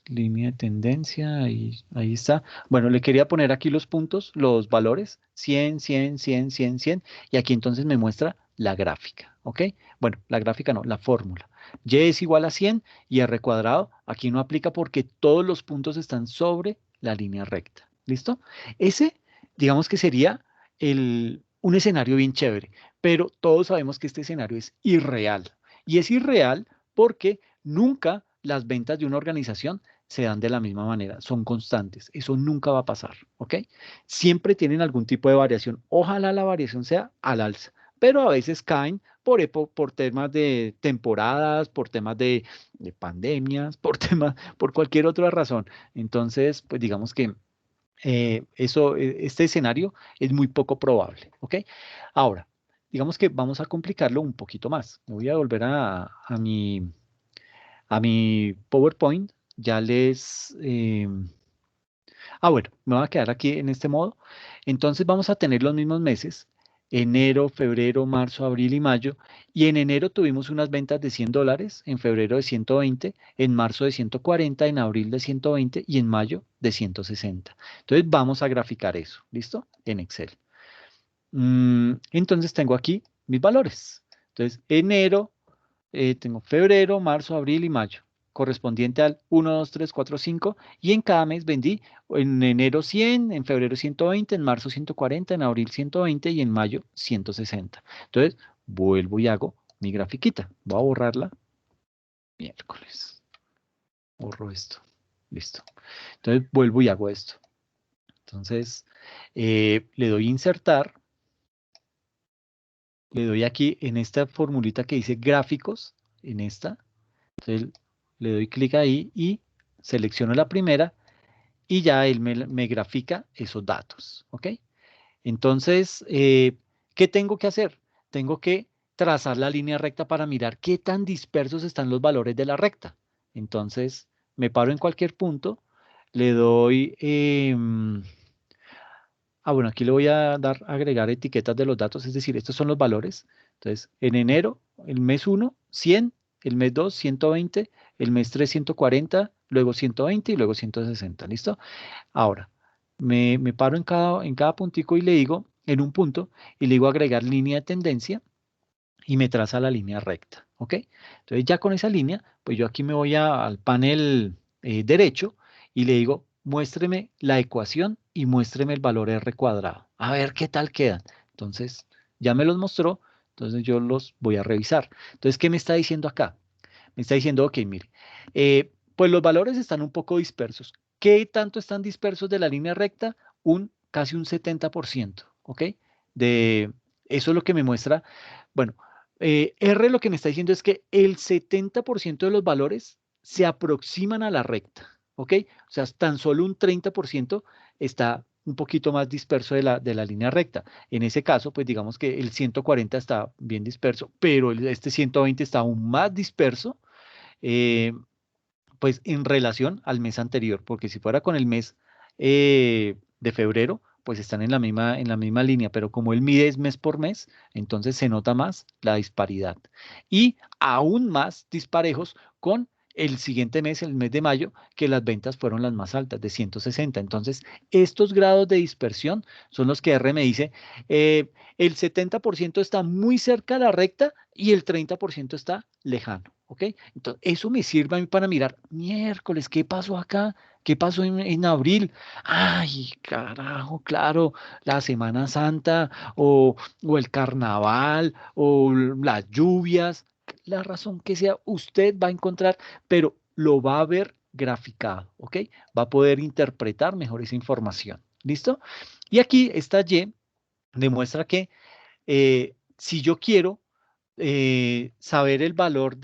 Línea de tendencia, ahí está. Bueno, le quería poner aquí los puntos, los valores, 100, 100, 100, 100, 100, y aquí entonces me muestra la gráfica, ¿ok? Bueno, la gráfica no, la fórmula. Y es igual a 100 y R cuadrado aquí no aplica porque todos los puntos están sobre la línea recta. ¿Listo? Ese, digamos que sería un escenario bien chévere, pero todos sabemos que este escenario es irreal. Y es irreal porque nunca las ventas de una organización se dan de la misma manera, son constantes. Eso nunca va a pasar, ¿ok? Siempre tienen algún tipo de variación. Ojalá la variación sea al alza, pero a veces caen por temas de temporadas, por temas de pandemias, por temas, por cualquier otra razón. Entonces, pues digamos que este escenario es muy poco probable, ¿ok? Ahora, digamos que vamos a complicarlo un poquito más. Me voy a volver a mi PowerPoint. Ya bueno, me voy a quedar aquí en este modo. Entonces vamos a tener los mismos meses, enero, febrero, marzo, abril y mayo. Y en enero tuvimos unas ventas de $100, en febrero de 120, en marzo de 140, en abril de 120 y en mayo de 160. Entonces vamos a graficar eso, ¿listo? En Excel. Entonces tengo aquí mis valores. Entonces, enero, tengo febrero, marzo, abril y mayo, correspondiente al 1, 2, 3, 4, 5, y en cada mes vendí en enero 100, en febrero 120, en marzo 140, en abril 120 y en mayo 160. Entonces, vuelvo y hago mi grafiquita. Voy a borrarla. Miércoles. Borro esto. Listo. Entonces, vuelvo y hago esto. Entonces, le doy insertar, le doy aquí en esta formulita que dice gráficos, en esta. Entonces le doy clic ahí y selecciono la primera y ya él me grafica esos datos, ¿ok? Entonces, ¿qué tengo que hacer? Tengo que trazar la línea recta para mirar qué tan dispersos están los valores de la recta. Entonces, me paro en cualquier punto, le doy bueno, aquí le voy a dar, agregar etiquetas de los datos, es decir, estos son los valores. Entonces, en enero, el mes 1, 100, el mes 2, 120, el mes 3, 140, luego 120 y luego 160, ¿listo? Ahora, me paro en cada puntico y le digo, en un punto, y le digo agregar línea de tendencia y me traza la línea recta, ¿ok? Entonces ya con esa línea, pues yo aquí me voy al panel derecho y le digo, muéstreme la ecuación y muéstreme el valor R cuadrado. A ver qué tal quedan. Entonces, ya me los mostró, entonces yo los voy a revisar. Entonces, ¿qué me está diciendo acá? Me está diciendo, ok, mire, pues los valores están un poco dispersos. ¿Qué tanto están dispersos de la línea recta? Casi un 70%, ¿ok? Eso es lo que me muestra. Bueno, R lo que me está diciendo es que el 70% de los valores se aproximan a la recta, ¿ok? O sea, tan solo un 30% está un poquito más disperso de la línea recta. En ese caso, pues digamos que el 140 está bien disperso, pero este 120 está aún más disperso, eh, pues en relación al mes anterior, porque si fuera con el mes de febrero, pues están en la misma línea, pero como él mide es mes por mes, entonces se nota más la disparidad. Y aún más disparejos con el siguiente mes, el mes de mayo, que las ventas fueron las más altas, de 160. Entonces, estos grados de dispersión son los que R me dice, el 70% está muy cerca a la recta y el 30% está lejano, ¿ok? Entonces, eso me sirve a mí para mirar, miércoles, ¿qué pasó acá? ¿Qué pasó en abril? Ay, carajo, claro, la Semana Santa o el carnaval o las lluvias, la razón que sea, usted va a encontrar, pero lo va a ver graficado, ¿ok? Va a poder interpretar mejor esa información. ¿Listo? Y aquí esta Y demuestra que si yo quiero saber el valor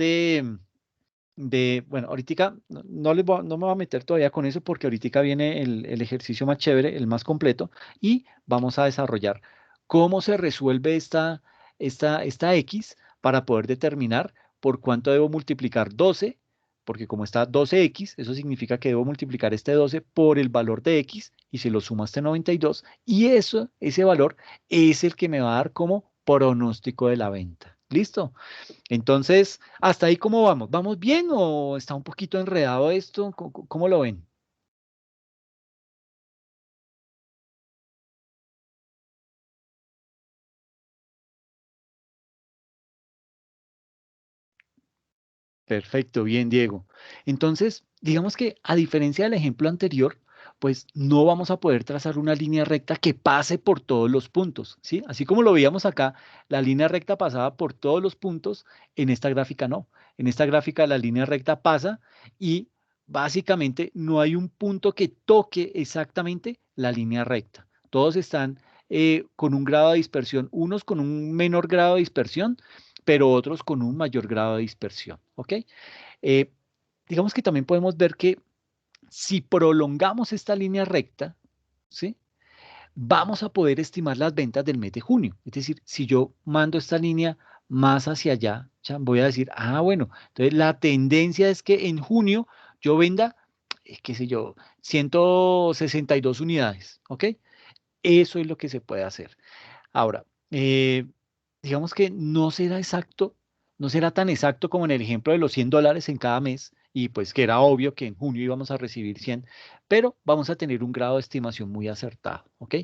bueno, ahorita no me voy a meter todavía con eso porque ahorita viene el ejercicio más chévere, el más completo, y vamos a desarrollar cómo se resuelve esta X para poder determinar por cuánto debo multiplicar 12, porque como está 12X, eso significa que debo multiplicar este 12 por el valor de X y se lo sumo a este 92, y ese valor es el que me va a dar como pronóstico de la venta. ¿Listo? Entonces, ¿hasta ahí cómo vamos? ¿Vamos bien o está un poquito enredado esto? ¿Cómo lo ven? Perfecto, bien, Diego. Entonces, digamos que a diferencia del ejemplo anterior, pues no vamos a poder trazar una línea recta que pase por todos los puntos, ¿sí? Así como lo veíamos acá, la línea recta pasaba por todos los puntos, en esta gráfica no. En esta gráfica la línea recta pasa y básicamente no hay un punto que toque exactamente la línea recta. Todos están con un grado de dispersión, unos con un menor grado de dispersión, pero otros con un mayor grado de dispersión, ¿ok? Eh, digamos que también podemos ver que si prolongamos esta línea recta, ¿sí? Vamos a poder estimar las ventas del mes de junio. Es decir, si yo mando esta línea más hacia allá, ya voy a decir, bueno, entonces la tendencia es que en junio yo venda, qué sé yo, 162 unidades, ¿ok? Eso es lo que se puede hacer. Ahora, digamos que no será exacto, no será tan exacto como en el ejemplo de los $100 en cada mes, y pues que era obvio que en junio íbamos a recibir 100, pero vamos a tener un grado de estimación muy acertado, ¿ok?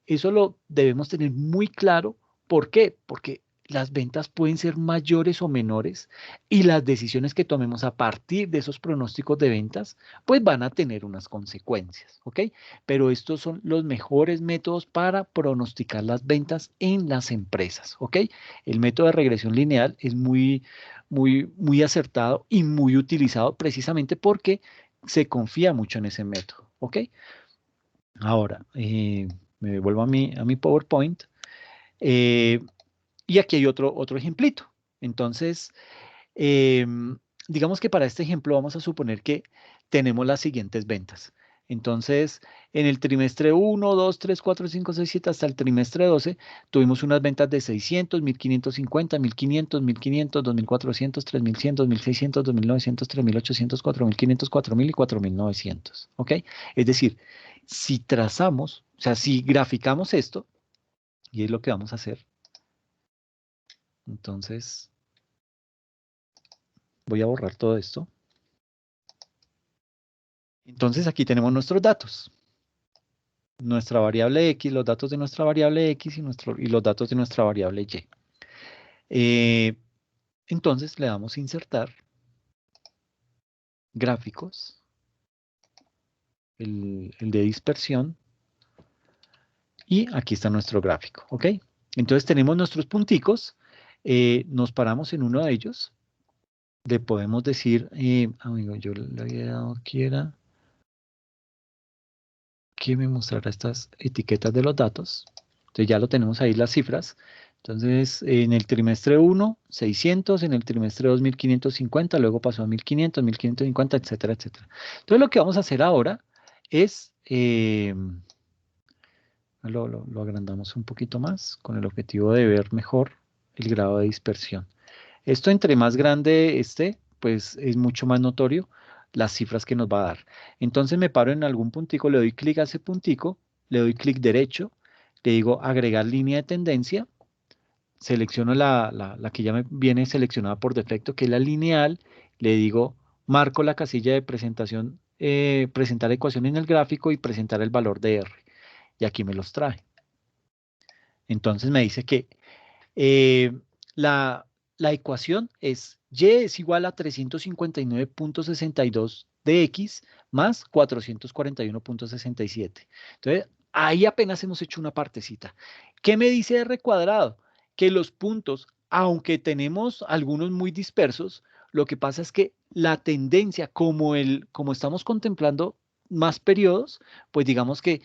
Eso lo debemos tener muy claro. ¿Por qué? Porque las ventas pueden ser mayores o menores y las decisiones que tomemos a partir de esos pronósticos de ventas, pues van a tener unas consecuencias, ¿ok? Pero estos son los mejores métodos para pronosticar las ventas en las empresas, ¿ok? El método de regresión lineal es muy acertado y muy utilizado precisamente porque se confía mucho en ese método, ¿ok? Ahora, me devuelvo a mi PowerPoint, eh, y aquí hay otro ejemplito. Entonces, digamos que para este ejemplo vamos a suponer que tenemos las siguientes ventas. Entonces, en el trimestre 1, 2, 3, 4, 5, 6, 7, hasta el trimestre 12, tuvimos unas ventas de 600, 1550, 1500, 1500, 2400, 3100, 2600, 2900, 3800, 4500, 4000 y 4900. ¿Ok? Es decir, si trazamos, o sea, si graficamos esto, y es lo que vamos a hacer, entonces voy a borrar todo esto. Entonces aquí tenemos nuestros datos. Nuestra variable X, los datos de nuestra variable X y los datos de nuestra variable Y. Entonces le damos a insertar gráficos, el de dispersión, y aquí está nuestro gráfico, ¿ok? Entonces tenemos nuestros punticos, nos paramos en uno de ellos, le podemos decir, amigo, yo le había dado que me mostrara estas etiquetas de los datos. Entonces ya lo tenemos ahí las cifras. Entonces, en el trimestre 1, 600, en el trimestre 2, 1550, luego pasó a 1500, 1550, etcétera, etcétera. Entonces, lo que vamos a hacer ahora es, lo agrandamos un poquito más con el objetivo de ver mejor el grado de dispersión. Esto entre más grande esté, pues es mucho más notorio las cifras que nos va a dar. Entonces me paro en algún puntico, le doy clic a ese puntico, le doy clic derecho, le digo agregar línea de tendencia, selecciono la que ya me viene seleccionada por defecto, que es la lineal, le digo marco la casilla de presentación, presentar ecuación en el gráfico y presentar el valor de R. Y aquí me los trae. Entonces me dice que eh, la, la ecuación es y es igual a 359.62 de x más 441.67. Entonces, ahí apenas hemos hecho una partecita. ¿Qué me dice R cuadrado? Que los puntos, aunque tenemos algunos muy dispersos, lo que pasa es que la tendencia, como estamos contemplando más periodos, pues digamos que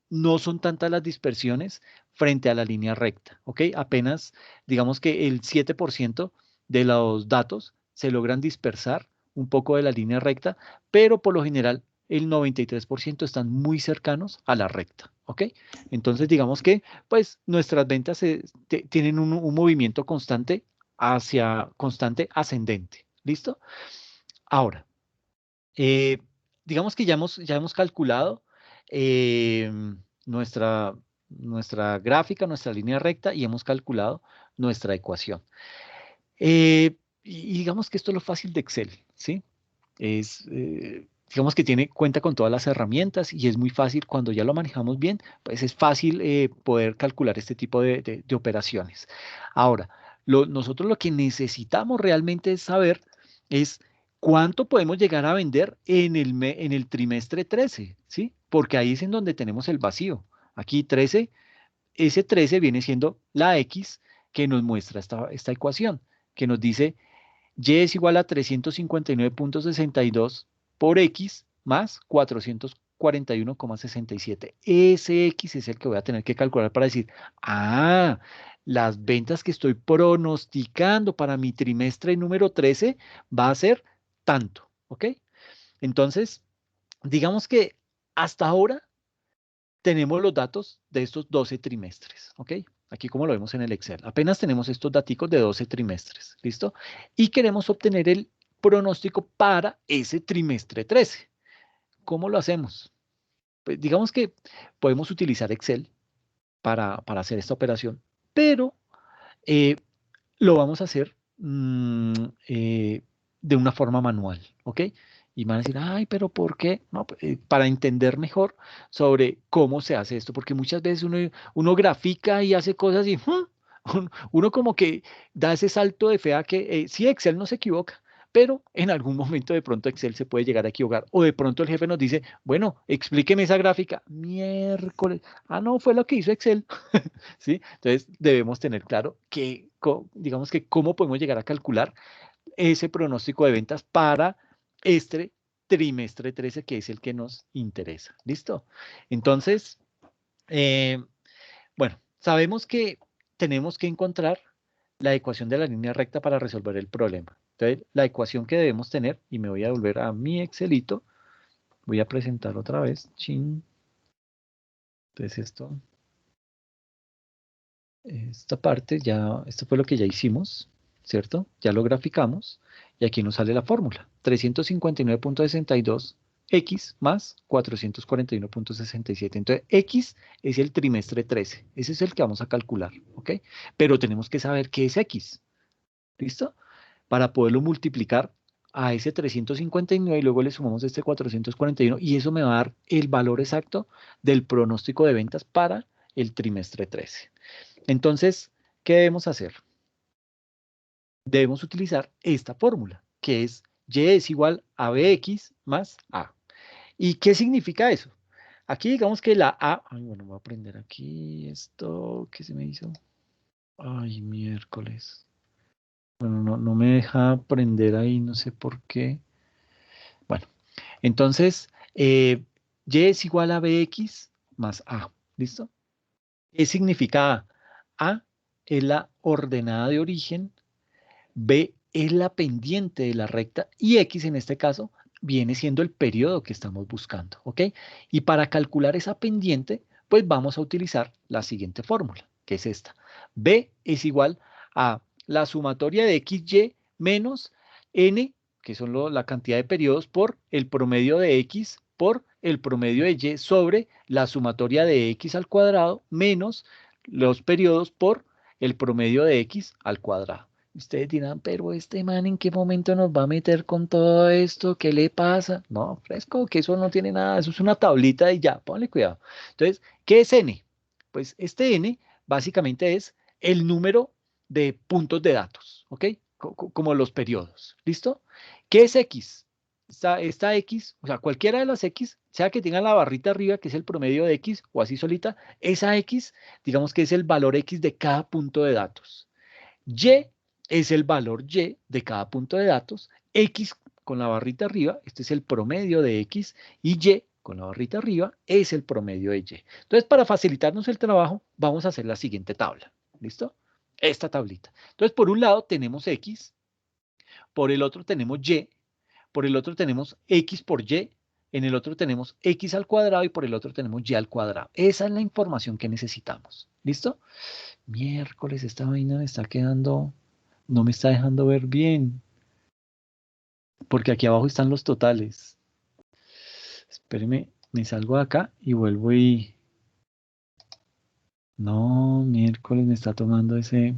no son tantas las dispersiones frente a la línea recta, ¿ok? Apenas, digamos que el 7% de los datos se logran dispersar un poco de la línea recta, pero por lo general el 93% están muy cercanos a la recta, ¿ok? Entonces, digamos que, pues, nuestras ventas tienen un movimiento constante ascendente, ¿listo? Ahora, eh, digamos que ya hemos calculado eh, nuestra, nuestra gráfica, nuestra línea recta y hemos calculado nuestra ecuación. Y digamos que esto es lo fácil de Excel, ¿sí? Digamos que cuenta con todas las herramientas y es muy fácil cuando ya lo manejamos bien, pues es fácil poder calcular este tipo de operaciones. Ahora, nosotros lo que necesitamos realmente es saber es cuánto podemos llegar a vender en el trimestre 13, ¿sí? Porque ahí es en donde tenemos el vacío. Aquí 13, ese 13 viene siendo la X que nos muestra esta ecuación, que nos dice y es igual a 359.62 por X más 441,67. Ese X es el que voy a tener que calcular para decir, las ventas que estoy pronosticando para mi trimestre número 13 va a ser tanto, ¿ok? Entonces, digamos que hasta ahora tenemos los datos de estos 12 trimestres, ¿ok? Aquí como lo vemos en el Excel. Apenas tenemos estos datos de 12 trimestres, ¿listo? Y queremos obtener el pronóstico para ese trimestre 13. ¿Cómo lo hacemos? Pues digamos que podemos utilizar Excel para hacer esta operación, pero eh, lo vamos a hacer de una forma manual, ¿ok? Y van a decir, ay, pero ¿por qué? No, pues, para entender mejor sobre cómo se hace esto, porque muchas veces uno grafica y hace cosas y uno como que da ese salto de fe a que sí, Excel no se equivoca, pero en algún momento de pronto Excel se puede llegar a equivocar, o de pronto el jefe nos dice, bueno, explíqueme esa gráfica, miércoles, no, fue lo que hizo Excel. ¿Sí? Entonces debemos tener claro que, digamos que cómo podemos llegar a calcular ese pronóstico de ventas para este trimestre 13, que es el que nos interesa. ¿Listo? Entonces, eh, bueno, sabemos que tenemos que encontrar la ecuación de la línea recta para resolver el problema. Entonces, la ecuación que debemos tener, y me voy a volver a mi Excelito, Voy a presentar otra vez. Chin. Entonces esta parte ya, esto fue lo que ya hicimos, ¿cierto? Ya lo graficamos y aquí nos sale la fórmula. 359.62 X más 441.67. Entonces, X es el trimestre 13. Ese es el que vamos a calcular, ¿ok? Pero tenemos que saber qué es X, ¿listo? Para poderlo multiplicar a ese 359 y luego le sumamos este 441 y eso me va a dar el valor exacto del pronóstico de ventas para el trimestre 13. Entonces, ¿qué debemos hacer? Debemos utilizar esta fórmula, que es Y es igual a BX más A. ¿Y qué significa eso? Aquí digamos que la A, ay, bueno, voy a aprender aquí esto, ¿qué se me hizo? Ay, miércoles. Bueno, no me deja aprender ahí, no sé por qué. Bueno, entonces, Y es igual a BX más A, ¿listo? ¿Qué significa A? A es la ordenada de origen, B es la pendiente de la recta y X en este caso viene siendo el periodo que estamos buscando, ¿ok? Y para calcular esa pendiente, pues vamos a utilizar la siguiente fórmula, que es esta. B es igual a la sumatoria de XY menos N, que son la cantidad de periodos, por el promedio de X por el promedio de Y sobre la sumatoria de X al cuadrado menos los periodos por el promedio de X al cuadrado. Ustedes dirán, pero este man, ¿en qué momento nos va a meter con todo esto? ¿Qué le pasa? No, fresco, que eso no tiene nada, eso es una tablita y ya, ponle cuidado. Entonces, ¿qué es N? Pues este N básicamente es el número de puntos de datos, ¿ok? Como los periodos, ¿listo? ¿Qué es X? Esta X, o sea, cualquiera de las X, sea que tenga la barrita arriba, que es el promedio de X, o así solita, esa X, digamos que es el valor X de cada punto de datos. Y es el valor Y de cada punto de datos, X con la barrita arriba, este es el promedio de X, y Y con la barrita arriba es el promedio de Y. Entonces, para facilitarnos el trabajo, vamos a hacer la siguiente tabla. ¿Listo? Esta tablita. Entonces, por un lado tenemos X, por el otro tenemos Y, por el otro tenemos X por Y, en el otro tenemos X al cuadrado y por el otro tenemos Y al cuadrado. Esa es la información que necesitamos. ¿Listo? Miércoles, esta vaina me está quedando, no me está dejando ver bien, porque aquí abajo están los totales. Espéreme, me salgo de acá y vuelvo y... No, miércoles me está tomando ese...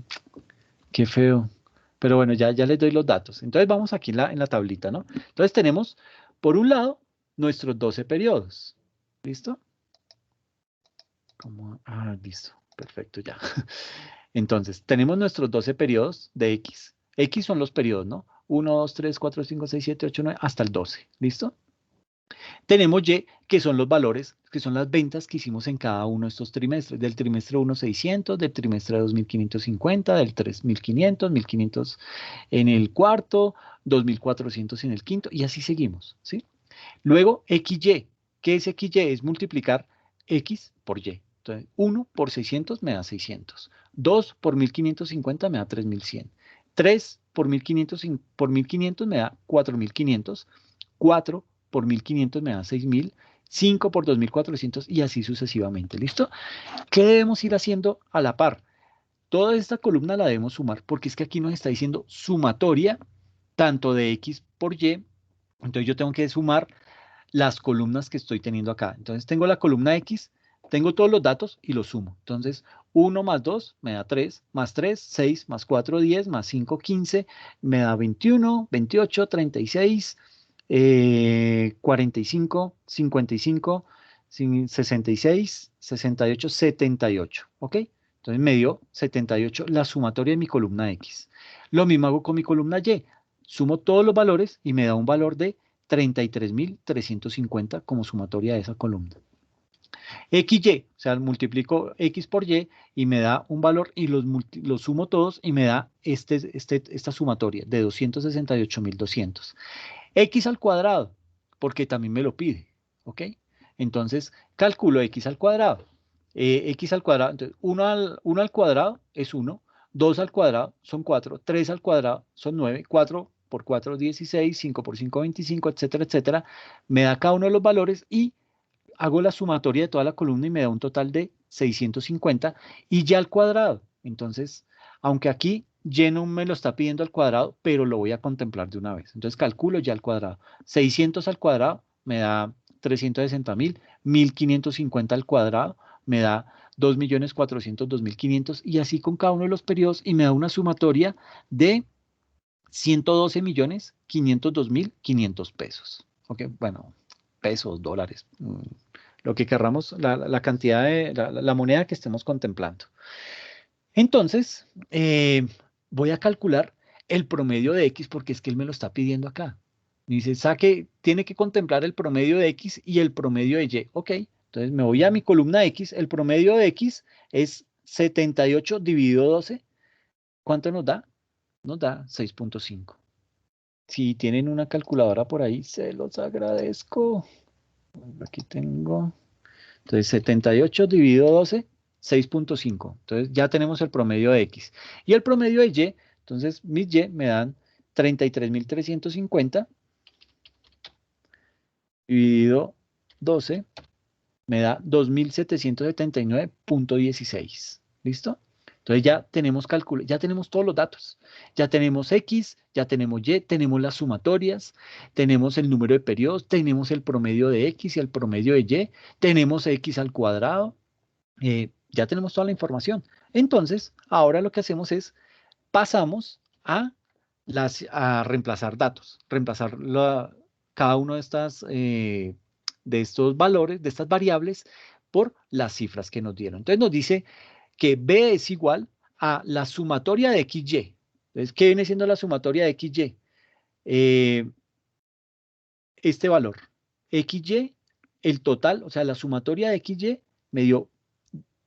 Qué feo. Pero bueno, ya les doy los datos. Entonces vamos aquí en la tablita, ¿no? Entonces tenemos, por un lado, nuestros 12 periodos. ¿Listo? Listo. Perfecto, ya. Entonces, tenemos nuestros 12 periodos de X. X son los periodos, ¿no? 1, 2, 3, 4, 5, 6, 7, 8, 9, hasta el 12. ¿Listo? Tenemos Y, que son los valores, que son las ventas que hicimos en cada uno de estos trimestres. Del trimestre 1, 600, del trimestre 2, 1550, del 3, 1500, 1500 en el cuarto, 2400 en el quinto, y así seguimos, ¿sí? Luego, XY. ¿Qué es XY? Es multiplicar X por Y. Entonces, 1 por 600 me da 600. 2 por 1550 me da 3100. 3 por 1500 me da 4500. 4 por 1500 me da 6000. 5 por 2400 y así sucesivamente. ¿Listo? ¿Qué debemos ir haciendo a la par? Toda esta columna la debemos sumar porque es que aquí nos está diciendo sumatoria tanto de X por Y. Entonces yo tengo que sumar las columnas que estoy teniendo acá. Entonces tengo la columna X, tengo todos los datos y los sumo. Entonces 1 más 2 me da 3, más 3, 6, más 4, 10, más 5, 15, me da 21, 28, 36, 45, 55, 66, 68, 78. ¿Ok? Entonces me dio 78 la sumatoria de mi columna X. Lo mismo hago con mi columna Y. Sumo todos los valores y me da un valor de 33.350 como sumatoria de esa columna. XY, o sea, multiplico X por y me da un valor y los sumo todos y me da esta sumatoria de 268.200. X al cuadrado, porque también me lo pide, ¿ok? Entonces, calculo X al cuadrado. X al cuadrado, entonces 1 al cuadrado es 1, 2 al cuadrado son 4, 3 al cuadrado son 9, 4 por 4, 16, 5 por 5, 25, etcétera, etcétera. Me da cada uno de los valores y hago la sumatoria de toda la columna y me da un total de 650 y ya al cuadrado. Entonces, aunque aquí lleno me lo está pidiendo al cuadrado, pero lo voy a contemplar de una vez. Entonces calculo ya al cuadrado. 600 al cuadrado me da 360.000, 1.550 al cuadrado me da 2.400.000, 2.500 y así con cada uno de los periodos y me da una sumatoria de 112.502.500 pesos. Ok, bueno, pesos, dólares, lo que querramos, la cantidad de la moneda que estemos contemplando. Entonces, voy a calcular el promedio de X porque es que él me lo está pidiendo acá. Me dice, tiene que contemplar el promedio de X y el promedio de Y. Ok, entonces me voy a mi columna X. El promedio de X es 78 dividido 12. ¿Cuánto nos da? Nos da 6.5. Si tienen una calculadora por ahí, se los agradezco. Aquí tengo. Entonces, 78 dividido 12, 6.5. Entonces, ya tenemos el promedio de X. Y el promedio de Y, entonces, mis Y me dan 33.350 dividido 12, me da 2.779.16. ¿Listo? Entonces ya tenemos cálculo, ya tenemos todos los datos. Ya tenemos X, ya tenemos Y, tenemos las sumatorias, tenemos el número de periodos, tenemos el promedio de X y el promedio de Y, tenemos X al cuadrado, ya tenemos toda la información. Entonces, ahora lo que hacemos es, pasamos a reemplazar datos, reemplazar cada uno de estos valores, de estas variables, por las cifras que nos dieron. Entonces nos dice que B es igual a la sumatoria de XY. Entonces, ¿qué viene siendo la sumatoria de XY? Este valor, XY, el total, o sea, la sumatoria de XY me dio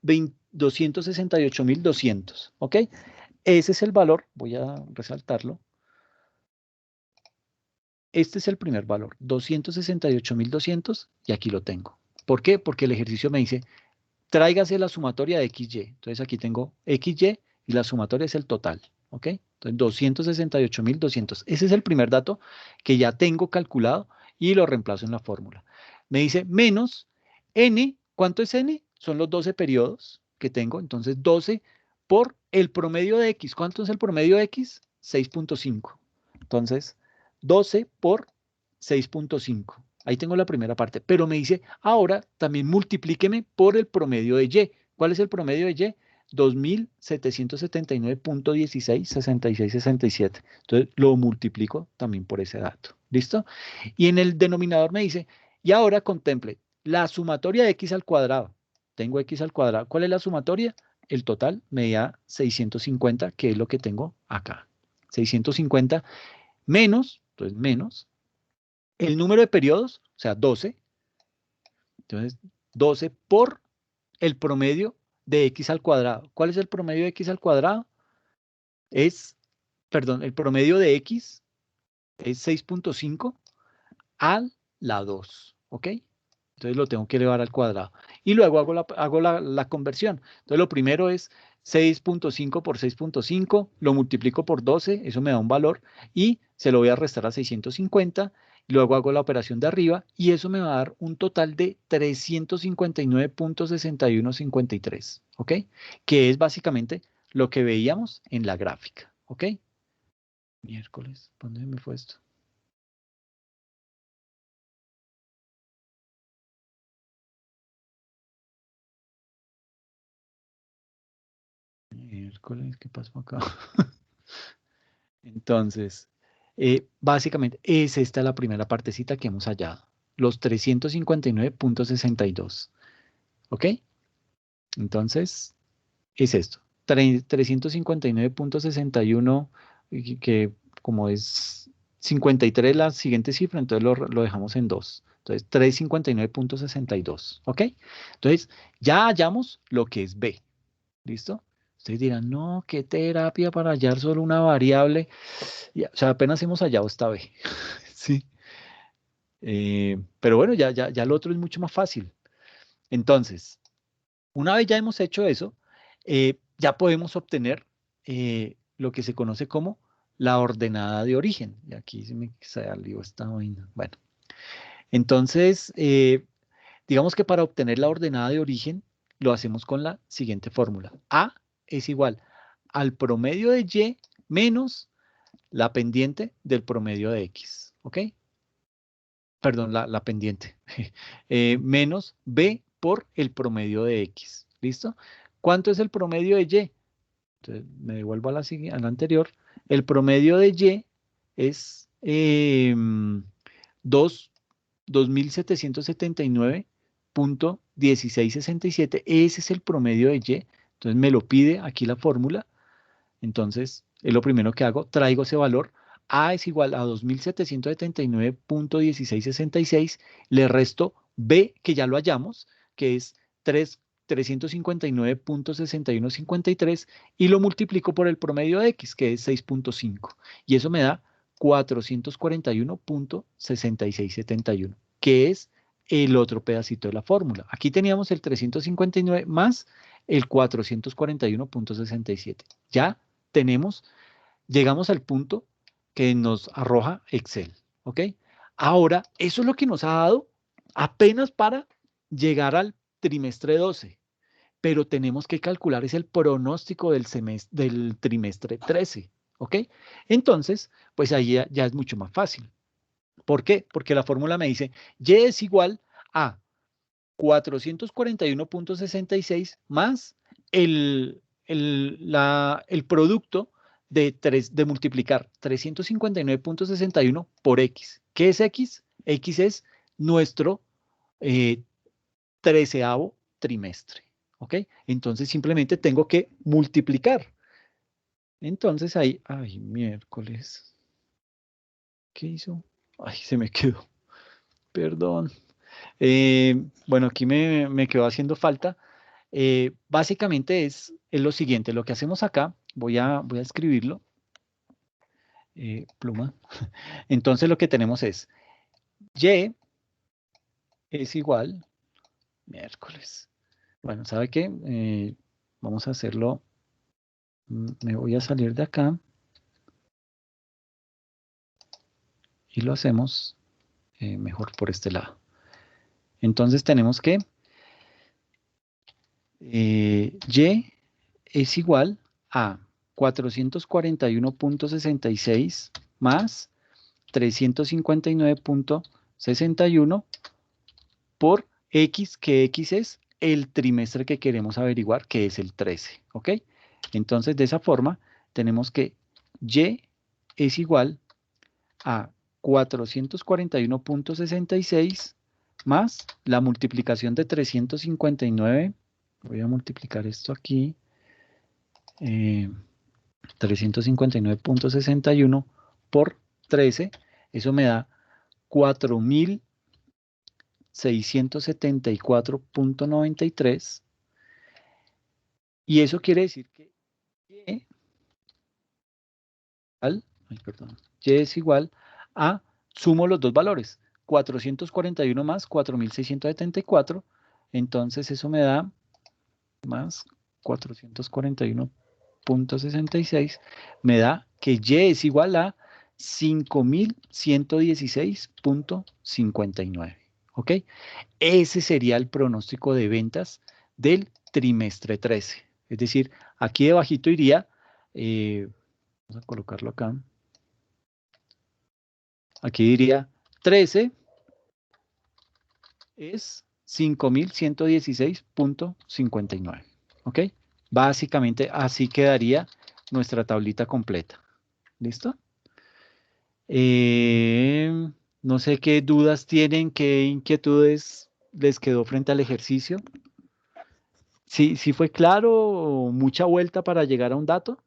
268.200, ¿ok? Ese es el valor, voy a resaltarlo. Este es el primer valor, 268.200, y aquí lo tengo. ¿Por qué? Porque el ejercicio me dice, tráigase la sumatoria de XY. Entonces aquí tengo XY y la sumatoria es el total, ¿ok? Entonces 268.200. Ese es el primer dato que ya tengo calculado y lo reemplazo en la fórmula. Me dice menos N, ¿cuánto es N? Son los 12 periodos que tengo, entonces 12 por el promedio de X. ¿Cuánto es el promedio de X? 6.5. Entonces, 12 por 6.5. Ahí tengo la primera parte, pero me dice, ahora también multiplíqueme por el promedio de Y. ¿Cuál es el promedio de Y? 2.779.16, 66, 67. Entonces lo multiplico también por ese dato. ¿Listo? Y en el denominador me dice, y ahora contemple la sumatoria de X al cuadrado. Tengo X al cuadrado. ¿Cuál es la sumatoria? El total me da 650, que es lo que tengo acá. 650 menos, entonces menos, el número de periodos, o sea, 12. Entonces, 12 por el promedio de X al cuadrado. ¿Cuál es el promedio de X al cuadrado? El promedio de X es 6.5 a la 2, ¿ok? Entonces lo tengo que elevar al cuadrado. Y luego hago la conversión. Entonces lo primero es 6.5 por 6.5, lo multiplico por 12, eso me da un valor, y se lo voy a restar a 650, luego hago la operación de arriba, y eso me va a dar un total de 359.6153, ¿ok? Que es básicamente lo que veíamos en la gráfica, ¿ok? Miércoles, ¿dónde me fue esto? Miércoles, ¿qué pasó acá? Entonces, básicamente es esta la primera partecita que hemos hallado, los 359.62, ¿ok? Entonces, es esto, 359.61, que como es 53 la siguiente cifra, entonces lo dejamos en 2. Entonces, 359.62, ¿ok? Entonces, ya hallamos lo que es B, ¿listo? Ustedes dirán, no, qué terapia para hallar solo una variable. O sea, apenas hemos hallado esta B. Sí. Pero bueno, ya lo otro es mucho más fácil. Entonces, una vez ya hemos hecho eso, ya podemos obtener lo que se conoce como la ordenada de origen. Y aquí se me salió esta vaina. Bueno, entonces, digamos que para obtener la ordenada de origen, lo hacemos con la siguiente fórmula. A es igual al promedio de Y menos la pendiente del promedio de X. ¿Ok? Perdón, la pendiente. Menos B por el promedio de X. ¿Listo? ¿Cuánto es el promedio de Y? Entonces, me devuelvo a a la anterior. El promedio de Y es 2779.1667. Ese es el promedio de Y. Entonces, me lo pide aquí la fórmula. Entonces, es lo primero que hago. Traigo ese valor. A es igual a 2779.1666. Le resto B, que ya lo hallamos, que es 359.6153, y lo multiplico por el promedio de X, que es 6.5. Y eso me da 441.6671, que es el otro pedacito de la fórmula. Aquí teníamos el 359 más el 441.67. Ya tenemos, llegamos al punto que nos arroja Excel, ¿ok? Ahora, eso es lo que nos ha dado apenas para llegar al trimestre 12, pero tenemos que calcular es el pronóstico del trimestre 13, ¿ok? Entonces, pues ahí ya es mucho más fácil. ¿Por qué? Porque la fórmula me dice Y es igual a 441.66 más el producto de multiplicar 359.61 por X. ¿Qué es X? X es nuestro eh, 13º trimestre. ¿Ok? Entonces simplemente tengo que multiplicar. Entonces ahí, ay, miércoles. ¿Qué hizo? Ay, se me quedó. Perdón. Bueno, aquí me quedó haciendo falta. Básicamente es lo siguiente, lo que hacemos acá, voy a escribirlo, pluma. Entonces lo que tenemos es Y es igual, miércoles. Bueno, ¿sabe qué? Vamos a hacerlo, me voy a salir de acá y lo hacemos mejor por este lado. Entonces tenemos que Y es igual a 441.66 más 359.61 por X, que X es el trimestre que queremos averiguar, que es el 13, ¿ok? Entonces, de esa forma, tenemos que Y es igual a 441.66 más la multiplicación de 359, voy a multiplicar esto aquí, 359.61 por 13, eso me da 4.674.93, y eso quiere decir que Y, perdón, Y es igual a, sumo los dos valores, 441 más 4.674, entonces eso me da más 441.66, me da que Y es igual a 5.116.59, ¿ok? Ese sería el pronóstico de ventas del trimestre 13. Es decir, aquí debajito iría, vamos a colocarlo acá, aquí diría 13 es 5.116.59, ¿ok? Básicamente así quedaría nuestra tablita completa. ¿Listo? No sé qué dudas tienen, qué inquietudes les quedó frente al ejercicio. Sí, sí fue claro, mucha vuelta para llegar a un dato.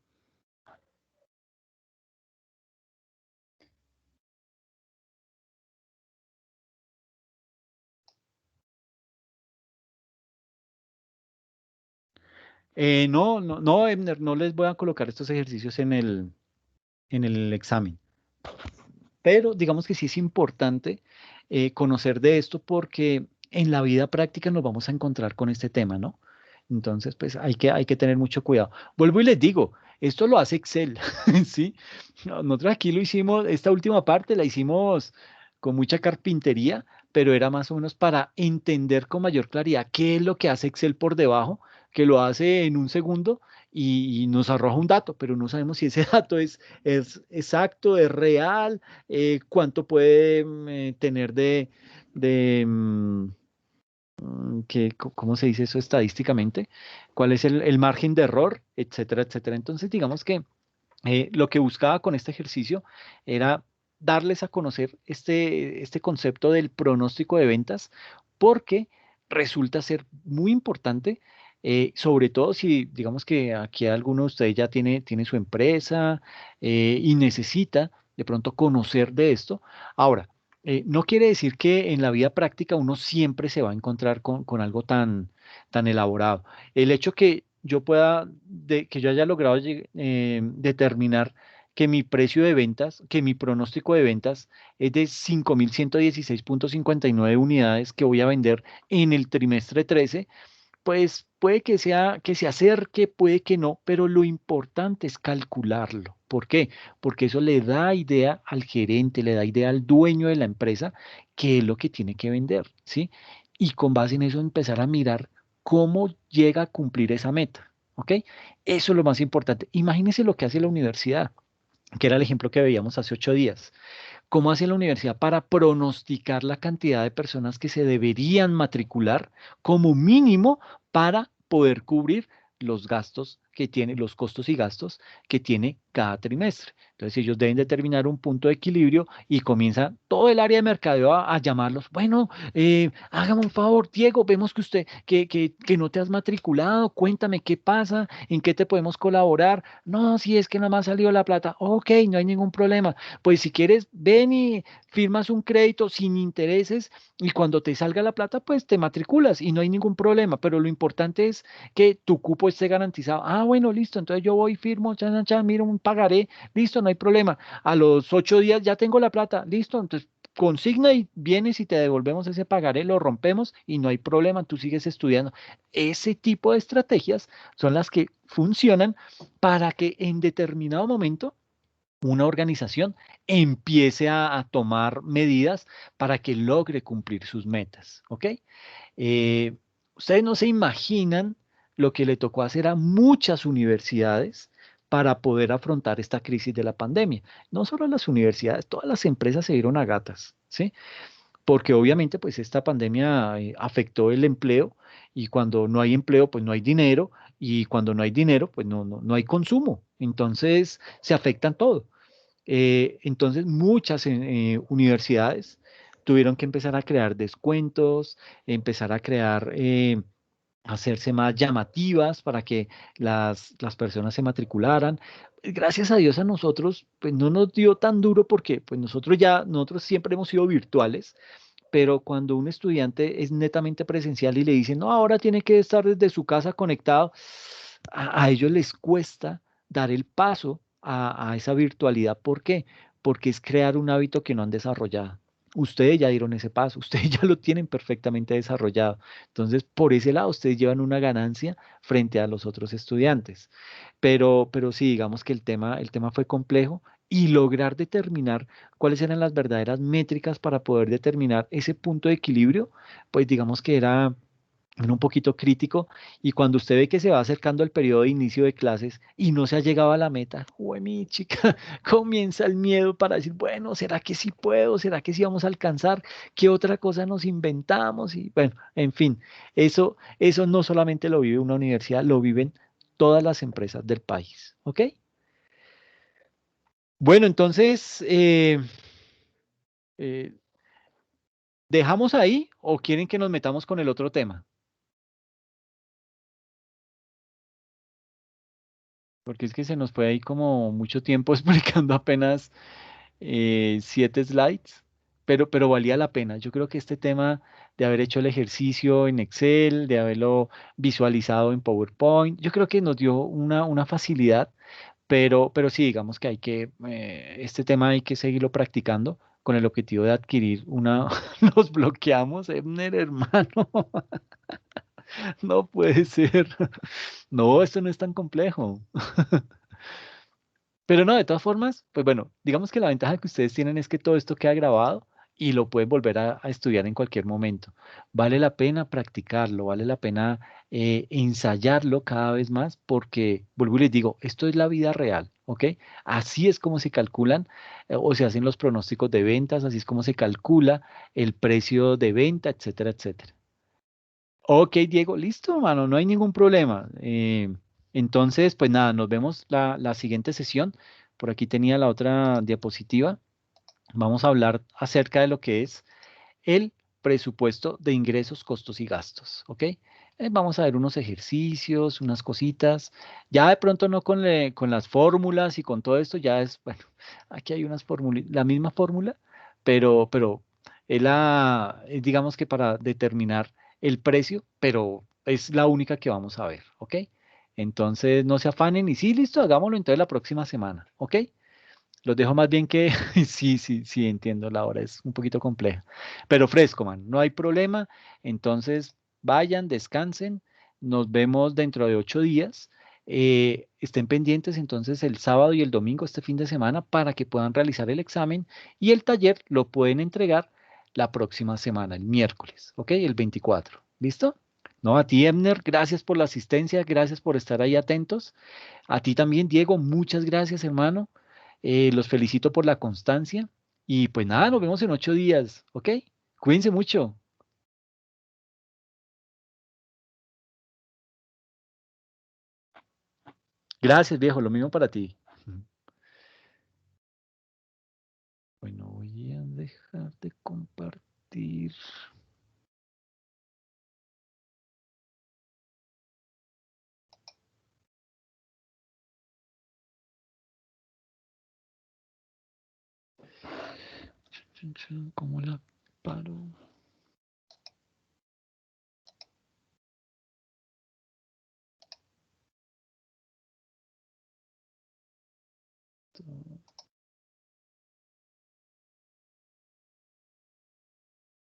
No, no, no, Ebner, no les voy a colocar estos ejercicios en el examen. Pero digamos que sí es importante conocer de esto porque en la vida práctica nos vamos a encontrar con este tema, ¿no? Entonces, pues hay que tener mucho cuidado. Vuelvo y les digo, Esto lo hace Excel, ¿sí? Nosotros aquí lo hicimos, esta última parte la hicimos con mucha carpintería, pero era más o menos para entender con mayor claridad qué es lo que hace Excel por debajo, que lo hace en un segundo y nos arroja un dato, pero no sabemos si ese dato es exacto, es real, cuánto puede tener de ¿cómo se dice eso estadísticamente? ¿Cuál es el margen de error? Etcétera, etcétera. Entonces, digamos que lo que buscaba con este ejercicio era darles a conocer este concepto del pronóstico de ventas, porque resulta ser muy importante, sobre todo si digamos que aquí alguno de ustedes ya tiene su empresa y necesita de pronto conocer de esto. Ahora, no quiere decir que en la vida práctica uno siempre se va a encontrar con algo tan elaborado. El hecho que yo pueda, que yo haya logrado determinar que mi precio de ventas, que mi pronóstico de ventas es de 5.116.59 unidades que voy a vender en el trimestre 13, pues puede que se acerque, puede que no, pero lo importante es calcularlo. ¿Por qué? Porque eso le da idea al gerente, le da idea al dueño de la empresa qué es lo que tiene que vender, ¿sí? Y con base en eso empezar a mirar cómo llega a cumplir esa meta, ¿ok? Eso es lo más importante. Imagínense lo que hace la universidad, que era el ejemplo que veíamos hace 8 días. ¿Cómo hace la universidad para pronosticar la cantidad de personas que se deberían matricular como mínimo para poder cubrir los gastos que tiene, los costos y gastos que tiene cada trimestre? Entonces ellos deben determinar un punto de equilibrio y comienza todo el área de mercadeo a llamarlos. Bueno, hágame un favor, Diego, vemos que usted, que no te has matriculado, cuéntame qué pasa, en qué te podemos colaborar. No, si es que nada más salió la plata. Ok, no hay ningún problema. Pues si quieres, ven y firmas un crédito sin intereses y cuando te salga la plata, pues te matriculas y no hay ningún problema. Pero lo importante es que tu cupo esté garantizado. Ah, bueno, listo. Entonces yo voy, firmo, chan, chan, chan, miro un pagaré, listo, no hay problema. A los 8 días ya tengo la plata, listo. Entonces consigna y vienes y te devolvemos ese pagaré, lo rompemos y no hay problema, tú sigues estudiando. Ese tipo de estrategias son las que funcionan para que en determinado momento una organización empiece a tomar medidas para que logre cumplir sus metas, ¿ok? Eh, Ustedes no se imaginan lo que le tocó hacer a muchas universidades para poder afrontar esta crisis de la pandemia. No solo las universidades, todas las empresas se dieron a gatas, ¿sí? Porque obviamente pues esta pandemia afectó el empleo y cuando no hay empleo pues no hay dinero y cuando no hay dinero pues no hay consumo. Entonces se afectan todo. Entonces, muchas universidades tuvieron que empezar a crear descuentos, empezar a crear, hacerse más llamativas para que las personas se matricularan. Gracias a Dios a nosotros, pues no nos dio tan duro porque pues nosotros siempre hemos sido virtuales, pero cuando un estudiante es netamente presencial y le dicen, no, ahora tiene que estar desde su casa conectado, a ellos les cuesta dar el paso a esa virtualidad. ¿Por qué? Porque es crear un hábito que no han desarrollado. Ustedes ya dieron ese paso, ustedes ya lo tienen perfectamente desarrollado. Entonces, por ese lado, ustedes llevan una ganancia frente a los otros estudiantes. Pero sí, digamos que el tema fue complejo y lograr determinar cuáles eran las verdaderas métricas para poder determinar ese punto de equilibrio, pues digamos que era un poquito crítico. Y cuando usted ve que se va acercando el periodo de inicio de clases y no se ha llegado a la meta, ¡jue mi chica! Comienza el miedo para decir, bueno, ¿será que sí puedo? ¿Será que sí vamos a alcanzar? ¿Qué otra cosa nos inventamos? Y bueno, en fin, eso no solamente lo vive una universidad, lo viven todas las empresas del país, ¿ok? Bueno, entonces, eh, ¿dejamos ahí o quieren que nos metamos con el otro tema? Porque es que se nos fue ahí como mucho tiempo explicando apenas 7 slides, pero valía la pena. Yo creo que este tema de haber hecho el ejercicio en Excel, de haberlo visualizado en PowerPoint, yo creo que nos dio una facilidad, pero sí, digamos que este tema hay que seguirlo practicando con el objetivo de adquirir una, nos bloqueamos, Ebner, hermano, no puede ser. No, esto no es tan complejo. Pero no, de todas formas, pues bueno, digamos que la ventaja que ustedes tienen es que todo esto queda grabado y lo pueden volver a estudiar en cualquier momento. Vale la pena practicarlo, vale la pena ensayarlo cada vez más porque, vuelvo y les digo, esto es la vida real, ¿ok? Así es como se calculan o se hacen los pronósticos de ventas, así es como se calcula el precio de venta, etcétera, etcétera. Ok, Diego, listo, mano, no hay ningún problema. Entonces, pues nada, nos vemos la siguiente sesión. Por aquí tenía la otra diapositiva. Vamos a hablar acerca de lo que es el presupuesto de ingresos, costos y gastos, ¿ok? Vamos a ver unos ejercicios, unas cositas. Ya de pronto no con las fórmulas y con todo esto, ya es, bueno, aquí hay unas fórmulas, la misma fórmula, pero digamos que para determinar el precio, pero es la única que vamos a ver, ¿ok? Entonces no se afanen y sí, listo, hagámoslo entonces la próxima semana, ¿ok? Los dejo más bien que, sí, sí, sí, entiendo, la hora es un poquito compleja, pero fresco, man, no hay problema. Entonces, vayan, descansen, nos vemos dentro de 8 días. Estén pendientes entonces el sábado y el domingo, este fin de semana, para que puedan realizar el examen y el taller lo pueden entregar la próxima semana, el miércoles, ¿ok? El 24. ¿Listo? No, a ti, Emner, gracias por la asistencia, gracias por estar ahí atentos. A ti también, Diego, muchas gracias, hermano. Los felicito por la constancia. Y pues nada, nos vemos en 8 días, ¿ok? Cuídense mucho. Gracias, viejo. Lo mismo para ti. Bueno, voy a dejar de compartir. ¿Cómo la paro?